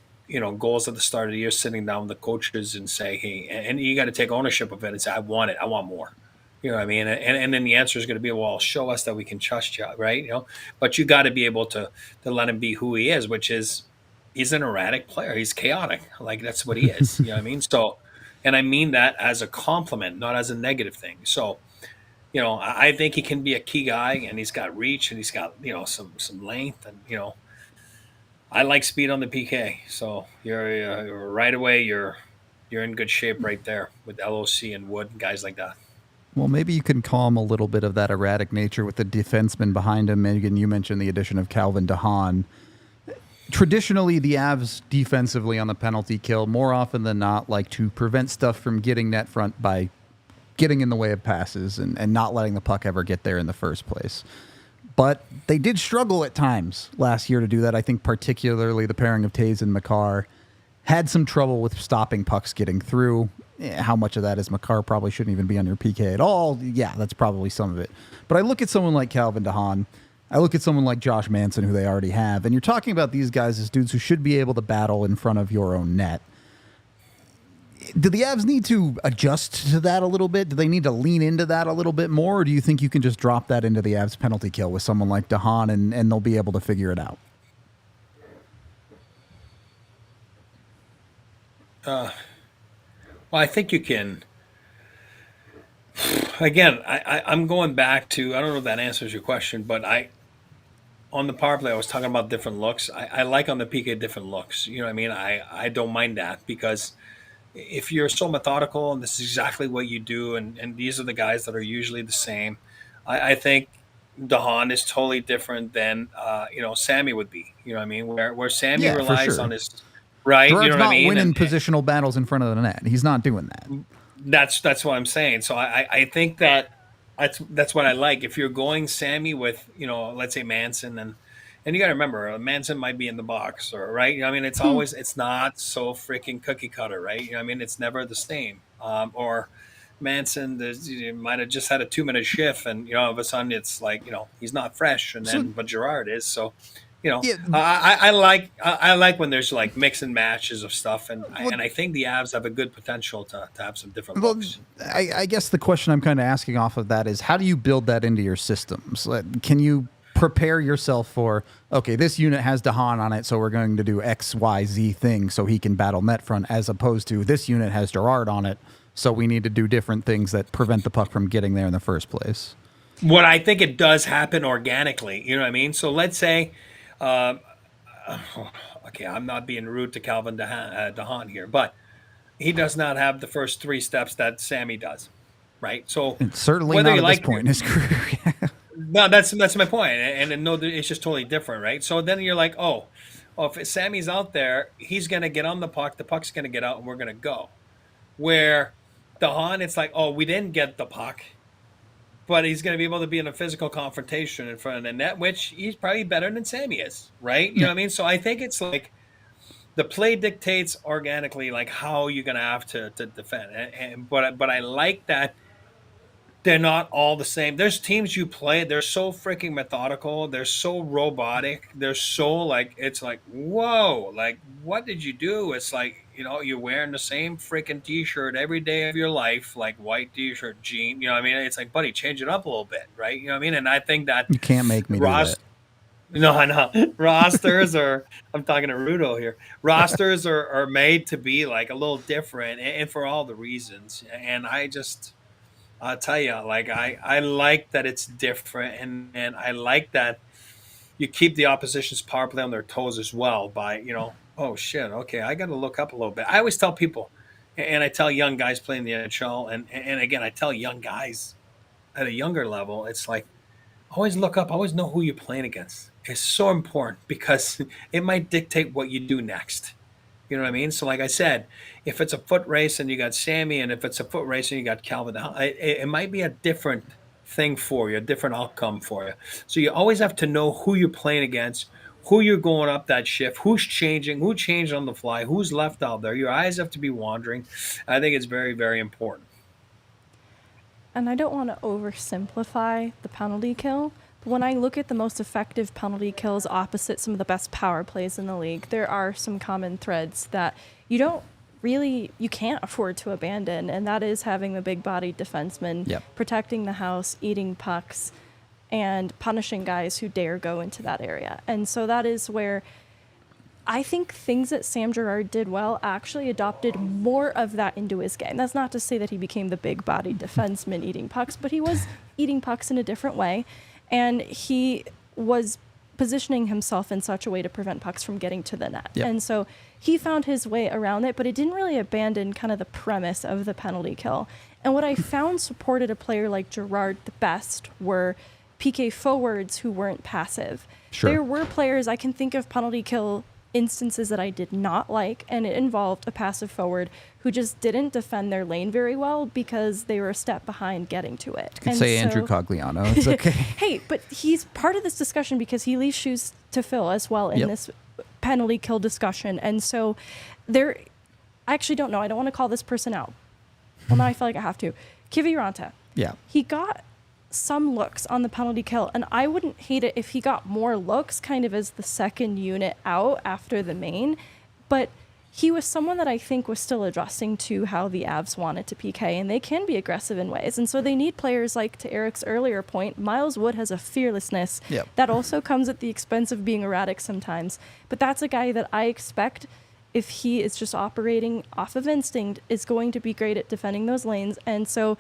goals at the start of the year, sitting down with the coaches and say, hey, and you got to take ownership of it and say, I want it. I want more. You know what I mean? And then the answer is going to be, well, show us that we can trust you, right? But you got to be able to let him be who he is, which is he's an erratic player. He's chaotic. Like that's what he is. You know what I mean? So, and I mean that as a compliment, not as a negative thing. So, I think he can be a key guy, and he's got reach, and he's got some length, and I like speed on the PK. So you're right away. You're in good shape right there with LOC and Wood and guys like that. Well, maybe you can calm a little bit of that erratic nature with the defenseman behind him. Megan, you mentioned the addition of Calvin DeHaan. Traditionally, the Avs defensively on the penalty kill, more often than not, like to prevent stuff from getting net front by getting in the way of passes and not letting the puck ever get there in the first place. But they did struggle at times last year to do that. I think particularly the pairing of Taves and Makar had some trouble with stopping pucks getting through. How much of that is Makar probably shouldn't even be on your PK at all? Yeah, that's probably some of it. But I look at someone like Calvin DeHaan. I look at someone like Josh Manson, who they already have. And you're talking about these guys as dudes who should be able to battle in front of your own net. Do the Avs need to adjust to that a little bit? Do they need to lean into that a little bit more? Or do you think you can just drop that into the Avs penalty kill with someone like DeHaan and they'll be able to figure it out? Well, I think you can. Again, I'm going back to, I don't know if that answers your question, but on the power play, I was talking about different looks. I like on the PK different looks. You know what I mean? I don't mind that, because if you're so methodical and this is exactly what you do, and these are the guys that are usually the same, I think DeHaan is totally different than Sammy would be. You know what I mean? Where Sammy relies on his right. Gerard's you know what not I mean? winning positional battles in front of the net. He's not doing that. That's what I'm saying. So I think that's what I like. If you're going Sammy with let's say Manson, and you got to remember Manson might be in the box, or right. I mean, it's not so freaking cookie cutter, right? I mean, it's never the same. Or Manson might have just had a 2-minute shift, and all of a sudden it's like he's not fresh, and then but Gerard is. So I like when there's like mix and matches of stuff, and I think the Avs have a good potential to have some different looks. I guess the question I'm kind of asking off of that is, how do you build that into your systems? Can you prepare yourself for, okay, this unit has DeHaan on it, so we're going to do X, Y, Z thing so he can battle net front, as opposed to this unit has Gerard on it, so we need to do different things that prevent the puck from getting there in the first place? What I think it does happen organically, you know what I mean? So let's say, okay, I'm not being rude to Calvin DeHaan here, but he does not have the first 3 steps that Sammy does, right? So it's certainly not at this point in his career. No, that's my point, and no, it's just totally different, right? So then you're like, if Sammy's out there, he's gonna get on the puck's gonna get out, and we're gonna go. Where DeHaan, it's like, we didn't get the puck, but he's gonna be able to be in a physical confrontation in front of the net, which he's probably better than Sammy is, right? You know what I mean? So I think it's like the play dictates organically, like how you're gonna have to defend, but I like that. They're not all the same. There's teams you play, they're so freaking methodical. They're so robotic. They're so it's like, whoa, like, what did you do? It's like, you're wearing the same freaking T-shirt every day of your life, like white T-shirt, jean. You know what I mean? It's like, buddy, change it up a little bit, right? You know what I mean? And I think that You can't make me do that. No, I know. Rosters are, I'm talking to Rudo here. Rosters are made to be like a little different and for all the reasons. And I'll tell you, like, I like that it's different. And I like that you keep the opposition's power play on their toes as well by, oh shit, okay, I got to look up a little bit. I always tell people, and I tell young guys playing the NHL, and again, I tell young guys at a younger level, it's like, always look up, always know who you're playing against. It's so important because it might dictate what you do next. You know what I mean? So like I said, if it's a foot race and you got Sammy, and if it's a foot race and you got Calvin, it might be a different thing for you, a different outcome for you. So you always have to know who you're playing against, who you're going up that shift, who's changing, who changed on the fly, who's left out there. Your eyes have to be wandering. I think it's very, very important. And I don't want to oversimplify the penalty kill, but when I look at the most effective penalty kills opposite some of the best power plays in the league, there are some common threads that you can't afford to abandon, and that is having the big-bodied defenseman, protecting the house, eating pucks, and punishing guys who dare go into that area. And so that is where I think things that Sam Girard did well actually adopted more of that into his game. That's not to say that he became the big-bodied defenseman eating pucks, but he was eating pucks in a different way, and he was positioning himself in such a way to prevent pucks from getting to the net. And so he found his way around it, but it didn't really abandon kind of the premise of the penalty kill. And what I found supported a player like Girard the best were PK forwards who weren't passive. There were players, I can think of penalty kill instances that I did not like, and it involved a passive forward who just didn't defend their lane very well because they were a step behind getting to it. You could say Andrew Cogliano. It's okay. Hey, but he's part of this discussion because he leaves shoes to fill as well in this penalty kill discussion. And so I actually don't know. I don't want to call this person out. Well, now I feel like I have to. Kiviranta. Yeah. He got some looks on the penalty kill, and I wouldn't hate it if he got more looks kind of as the second unit out after the main, but he was someone that I think was still adjusting to how the Avs wanted to PK, and they can be aggressive in ways, and so they need players like, to Eric's earlier point, Miles Wood has a fearlessness that also comes at the expense of being erratic sometimes, but that's a guy that I expect, if he is just operating off of instinct, is going to be great at defending those lanes, and so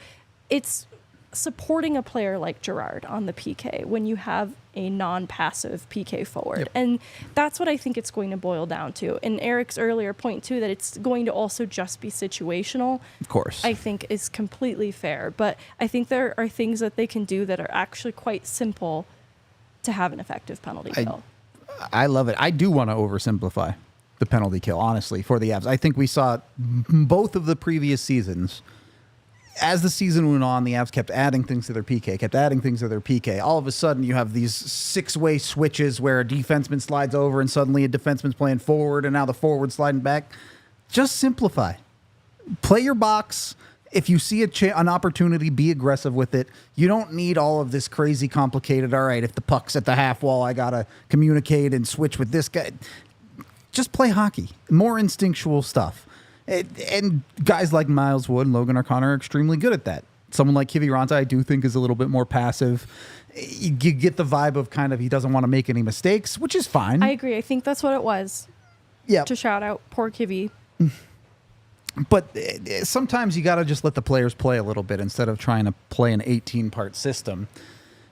it's supporting a player like Girard on the PK when you have a non-passive PK forward. And that's what I think it's going to boil down to. And Eric's earlier point, too, that it's going to also just be situational, of course, I think is completely fair. But I think there are things that they can do that are actually quite simple to have an effective penalty kill. I love it. I do want to oversimplify the penalty kill, honestly, for the Avs. I think we saw both of the previous seasons. As the season went on, the Avs kept adding things to their PK, All of a sudden, you have these six-way switches where a defenseman slides over and suddenly a defenseman's playing forward and now the forward's sliding back. Just simplify. Play your box. If you see an opportunity, be aggressive with it. You don't need all of this crazy complicated, all right, if the puck's at the half wall, I got to communicate and switch with this guy. Just play hockey. More instinctual stuff. And guys like Miles Wood and Logan O'Connor are extremely good at that. Someone like Kiviranta, I do think, is a little bit more passive. You get the vibe of kind of he doesn't want to make any mistakes, which is fine. I agree. I think that's what it was. Yeah. To shout out poor Kivy. But sometimes you got to just let the players play a little bit instead of trying to play an 18-part system.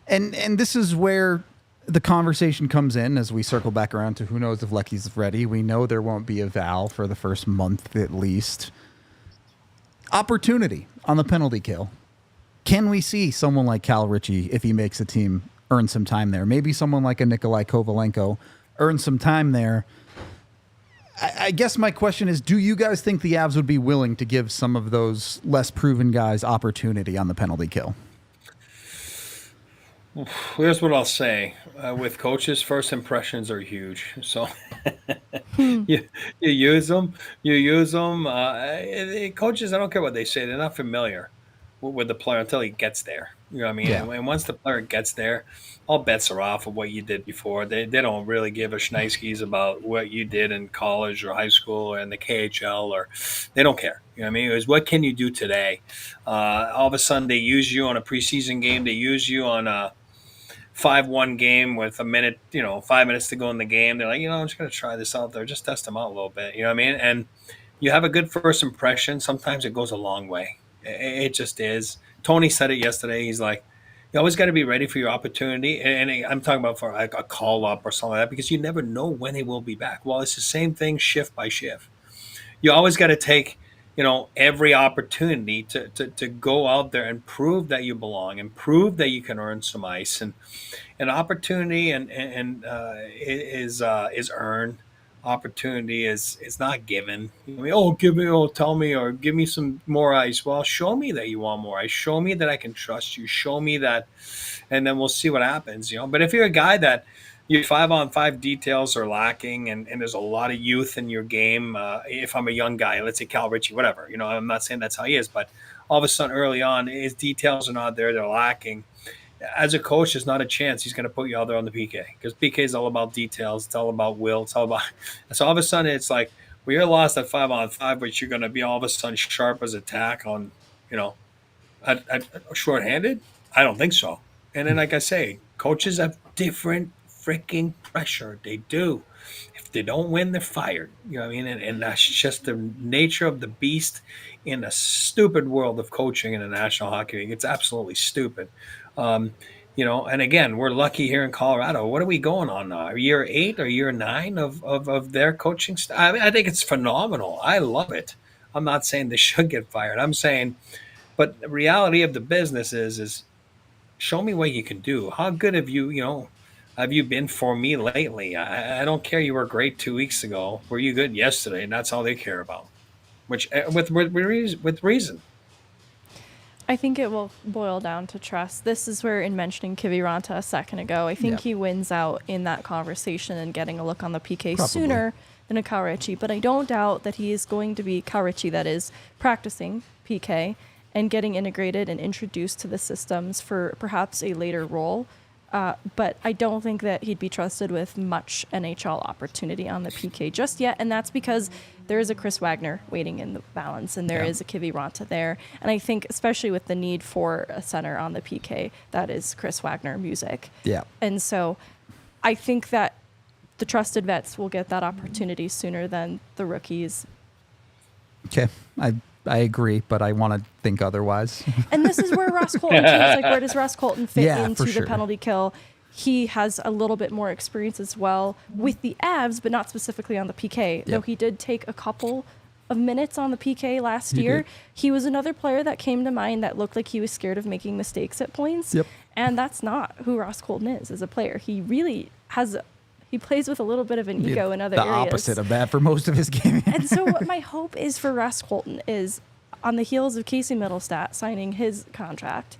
And this is where the conversation comes in as we circle back around to who knows if Lecky's ready. We know there won't be a Val for the first month at least. Opportunity on the penalty kill. Can we see someone like Cal Ritchie, if he makes a team, earn some time there? Maybe someone like a Nikolai Kovalenko earn some time there. I guess my question is, do you guys think the Avs would be willing to give some of those less proven guys opportunity on the penalty kill? Here's what I'll say. With coaches, first impressions are huge. So you use them. Coaches, I don't care what they say. They're not familiar with the player until he gets there. You know what I mean? Yeah. And once the player gets there, all bets are off of what you did before. They don't really give a shnikes about what you did in college or high school or in the KHL, or they don't care. You know what I mean? It was, what can you do today? All of a sudden they use you on a preseason game. They use you on a 5-1 game with 5 minutes to go in the game. They're like, I'm just going to try this out there. Just test them out a little bit. You know what I mean? And you have a good first impression. Sometimes it goes a long way. It just is. Tony said it yesterday. He's like, you always got to be ready for your opportunity. And I'm talking about for like a call up or something like that, because you never know when he will be back. Well, it's the same thing shift by shift. You always got to take, every opportunity to go out there and prove that you belong and prove that you can earn some ice. And an opportunity is earned. Opportunity is not given. Tell me, or give me some more ice. Well, show me that you want more ice. Show me that I can trust you. Show me that, and then we'll see what happens. But if you're a guy that your 5-on-5 details are lacking, and there's a lot of youth in your game. If I'm a young guy, let's say Cal Ritchie, whatever. I'm not saying that's how he is, but all of a sudden early on, his details are not there. They're lacking. As a coach, there's not a chance he's going to put you out there on the PK, because PK is all about details. It's all about will. It's all about. So all of a sudden, it's like, you're lost at 5-on-5, but you're going to be all of a sudden sharp as a tack on, at shorthanded. I don't think so. And then, like I say, coaches have different freaking pressure. They do. If they don't win, they're fired. You know what I mean? And that's just the nature of the beast in a stupid world of coaching in the National Hockey League. It's absolutely stupid. And again, we're lucky here in Colorado. What are we going on now? Year 8 or year 9 of their coaching staff? I mean, I think it's phenomenal. I love it. I'm not saying they should get fired. I'm saying, but the reality of the business is show me what you can do. How good have you been for me lately? I don't care. You were great 2 weeks ago. Were you good yesterday? And that's all they care about, which with reason. I think it will boil down to trust. This is where, in mentioning Kiviranta a second ago, I think he wins out in that conversation and getting a look on the PK sooner than a Cal Ritchie. But I don't doubt that he is going to be Cal Ritchie, that is practicing PK and getting integrated and introduced to the systems for perhaps a later role. But I don't think that he'd be trusted with much NHL opportunity on the PK just yet. And that's because there is a Chris Wagner waiting in the balance, and there is a Kiviranta there. And I think, especially with the need for a center on the PK, that is Chris Wagner music. Yeah. And so I think that the trusted vets will get that opportunity sooner than the rookies. Okay. I agree, but I want to think otherwise. And this is where Ross Colton feels like, where does Ross Colton fit into the penalty kill? He has a little bit more experience as well with the Avs, but not specifically on the PK, though he did take a couple of minutes on the PK last year. He was another player that came to mind that looked like he was scared of making mistakes at points. And that's not who Ross Colton is as a player. He really has... He plays with a little bit of an ego in other areas. The opposite of that for most of his game. And so what my hope is for Ross Colton is, on the heels of Casey Middlestat signing his contract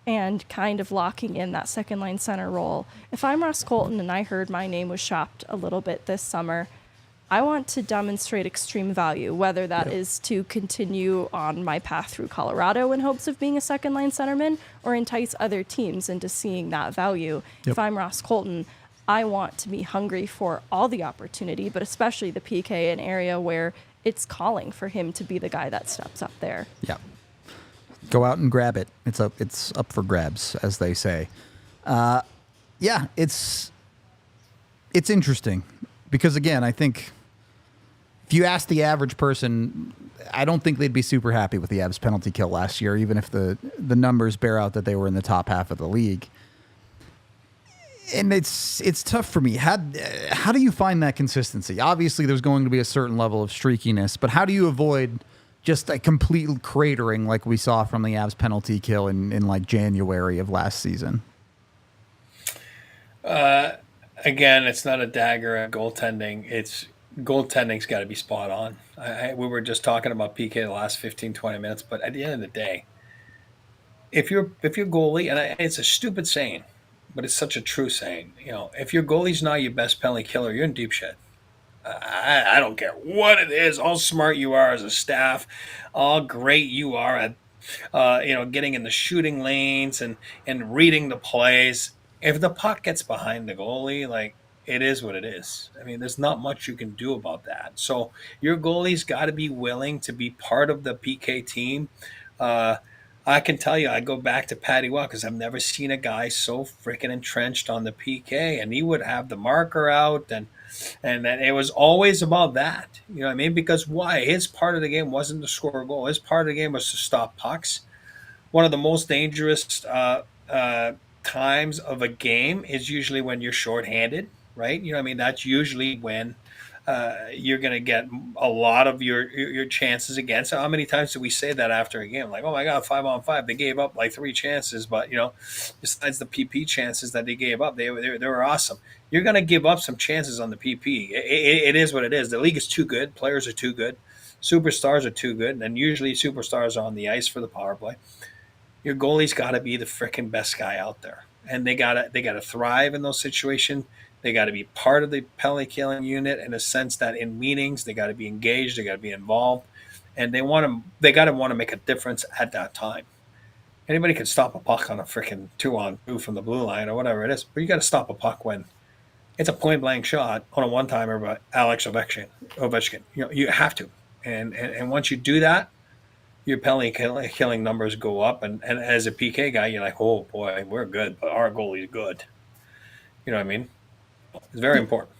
and kind of locking in that second-line center role, if I'm Ross Colton and I heard my name was shopped a little bit this summer, I want to demonstrate extreme value, whether that is to continue on my path through Colorado in hopes of being a second-line centerman, or entice other teams into seeing that value. If I'm Ross Colton, I want to be hungry for all the opportunity, but especially the PK, an area where it's calling for him to be the guy that steps up there. Yeah. Go out and grab it. It's up for grabs, as they say. It's interesting because, again, I think if you ask the average person, I don't think they'd be super happy with the Avs penalty kill last year, even if the numbers bear out that they were in the top half of the league. And it's tough for me. How do you find that consistency? Obviously, there's going to be a certain level of streakiness, but how do you avoid just a complete cratering like we saw from the Avs penalty kill in like January of last season? Again, it's not a dagger at goaltending. Goaltending's got to be spot on. We were just talking about PK the last 15, 20 minutes, but at the end of the day, if you're goalie, and it's a stupid saying, but it's such a true saying. If your goalie's not your best penalty killer, you're in deep shit. I don't care what it is, how smart you are as a staff, how great you are at, getting in the shooting lanes and reading the plays. if the puck gets behind the goalie, like, it is what it is. I mean, there's not much you can do about that. So your goalie's got to be willing to be part of the PK team. I can tell you, I go back to Patty Waugh because I've never seen a guy so freaking entrenched on the PK, and he would have the marker out, and then it was always about that. You know what I mean? Because why? His part of the game wasn't to score a goal. His part of the game was to stop pucks. One of the most dangerous times of a game is usually when you're shorthanded, right? You know what I mean? That's usually when you're going to get a lot of your chances against. So how many times do we say that after a game? Like, oh my God, 5-on-5, they gave up like 3 chances, but besides the PP chances that they gave up, they were awesome. You're going to give up some chances on the PP. It is what it is. The league is too good. Players are too good. Superstars are too good, and usually superstars are on the ice for the power play. Your goalie's got to be the freaking best guy out there, and they gotta thrive in those situations. They got to be part of the penalty killing unit in a sense that in meetings they got to be engaged, they got to be involved, and they got to want to make a difference at that time. Anybody can stop a puck on a freaking 2-on-2 from the blue line or whatever it is, but you got to stop a puck when it's a point blank shot on a one-timer by Alex Ovechkin. You have to, and once you do that, your penalty killing numbers go up, and as a PK guy, you're like, oh boy, we're good, but our goalie's good. You know what I mean? It's very important.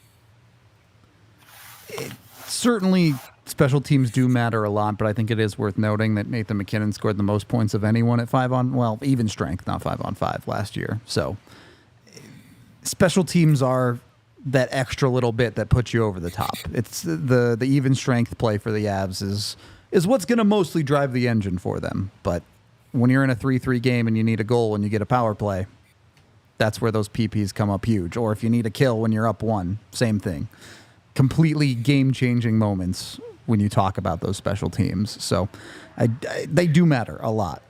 Certainly, special teams do matter a lot, but I think it is worth noting that Nathan MacKinnon scored the most points of anyone at even strength, not 5-on-5 last year. So special teams are that extra little bit that puts you over the top. It's the even strength play for the Avs is what's going to mostly drive the engine for them. But when you're in a 3-3 game and you need a goal and you get a power play, that's where those PPs come up huge. Or if you need a kill when you're up 1, same thing. Completely game-changing moments when you talk about those special teams. So they do matter a lot.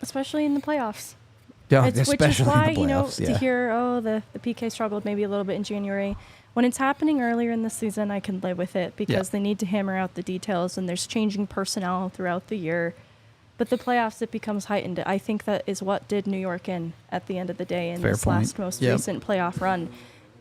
Especially in the playoffs. Yeah, which is why, to hear, the PK struggled maybe a little bit in January. When it's happening earlier in the season, I can live with it because they need to hammer out the details and there's changing personnel throughout the year. But the playoffs, it becomes heightened. I think that is what did New York in at the end of the day in this last most recent playoff run.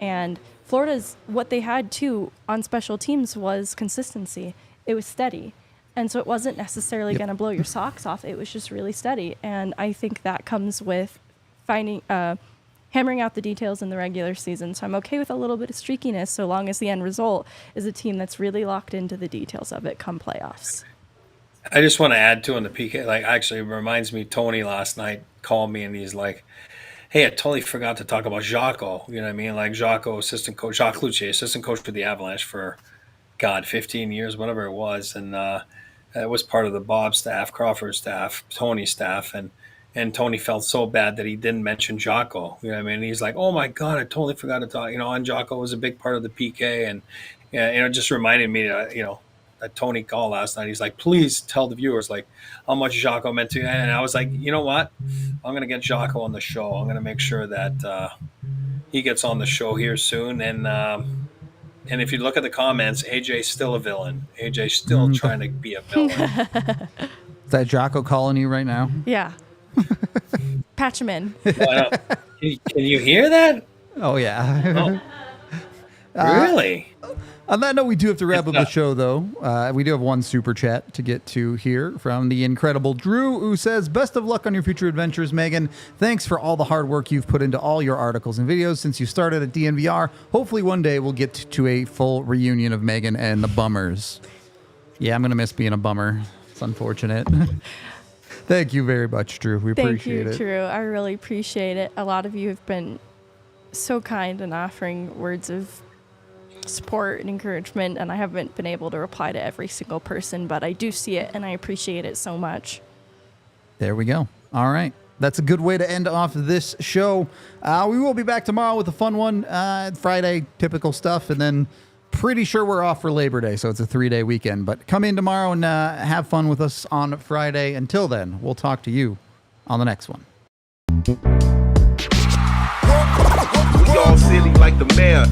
And Florida's, what they had too on special teams was consistency. It was steady. And so it wasn't necessarily going to blow your socks off. It was just really steady. And I think that comes with hammering out the details in the regular season. So I'm okay with a little bit of streakiness so long as the end result is a team that's really locked into the details of it come playoffs. I just want to add to on the PK, actually it reminds me, Tony last night called me and he's like, hey, I totally forgot to talk about Jacques. You know what I mean? Like Jacques Cloutier, assistant coach for the Avalanche for, 15 years, whatever it was. And it was part of the Bob staff, Crawford staff, Tony's staff. And Tony felt so bad that he didn't mention Jacques. You know what I mean? And he's like, oh my God, I totally forgot to talk. And Jacques was a big part of the PK. And, it just reminded me, that Tony called last night. He's like, please tell the viewers how much Jacques meant to you. And I was like, you know what? I'm going to get Jacques on the show. I'm going to make sure that he gets on the show here soon. And if you look at the comments, AJ's still a villain. AJ's still trying to be a villain. Is that Jacques calling you right now? Yeah. Patch him in. Can you hear that? Oh, yeah. Really? On that note, we do have to wrap up the show, though. We do have one super chat to get to here from the incredible Drew, who says, best of luck on your future adventures, Megan. Thanks for all the hard work you've put into all your articles and videos since you started at DNVR. Hopefully one day we'll get to a full reunion of Megan and the Bummers. Yeah, I'm going to miss being a bummer. It's unfortunate. Thank you very much, Drew. We appreciate it. Thank you, Drew. I really appreciate it. A lot of you have been so kind in offering words of support and encouragement, and I haven't been able to reply to every single person, but I do see it and I appreciate it so much. There we go. All right. That's a good way to end off this show. We will be back tomorrow with a fun one. Friday, typical stuff, and then pretty sure we're off for Labor Day, so it's a 3-day weekend. But come in tomorrow and have fun with us on Friday. Until then, we'll talk to you on the next one. We all silly like the mayor.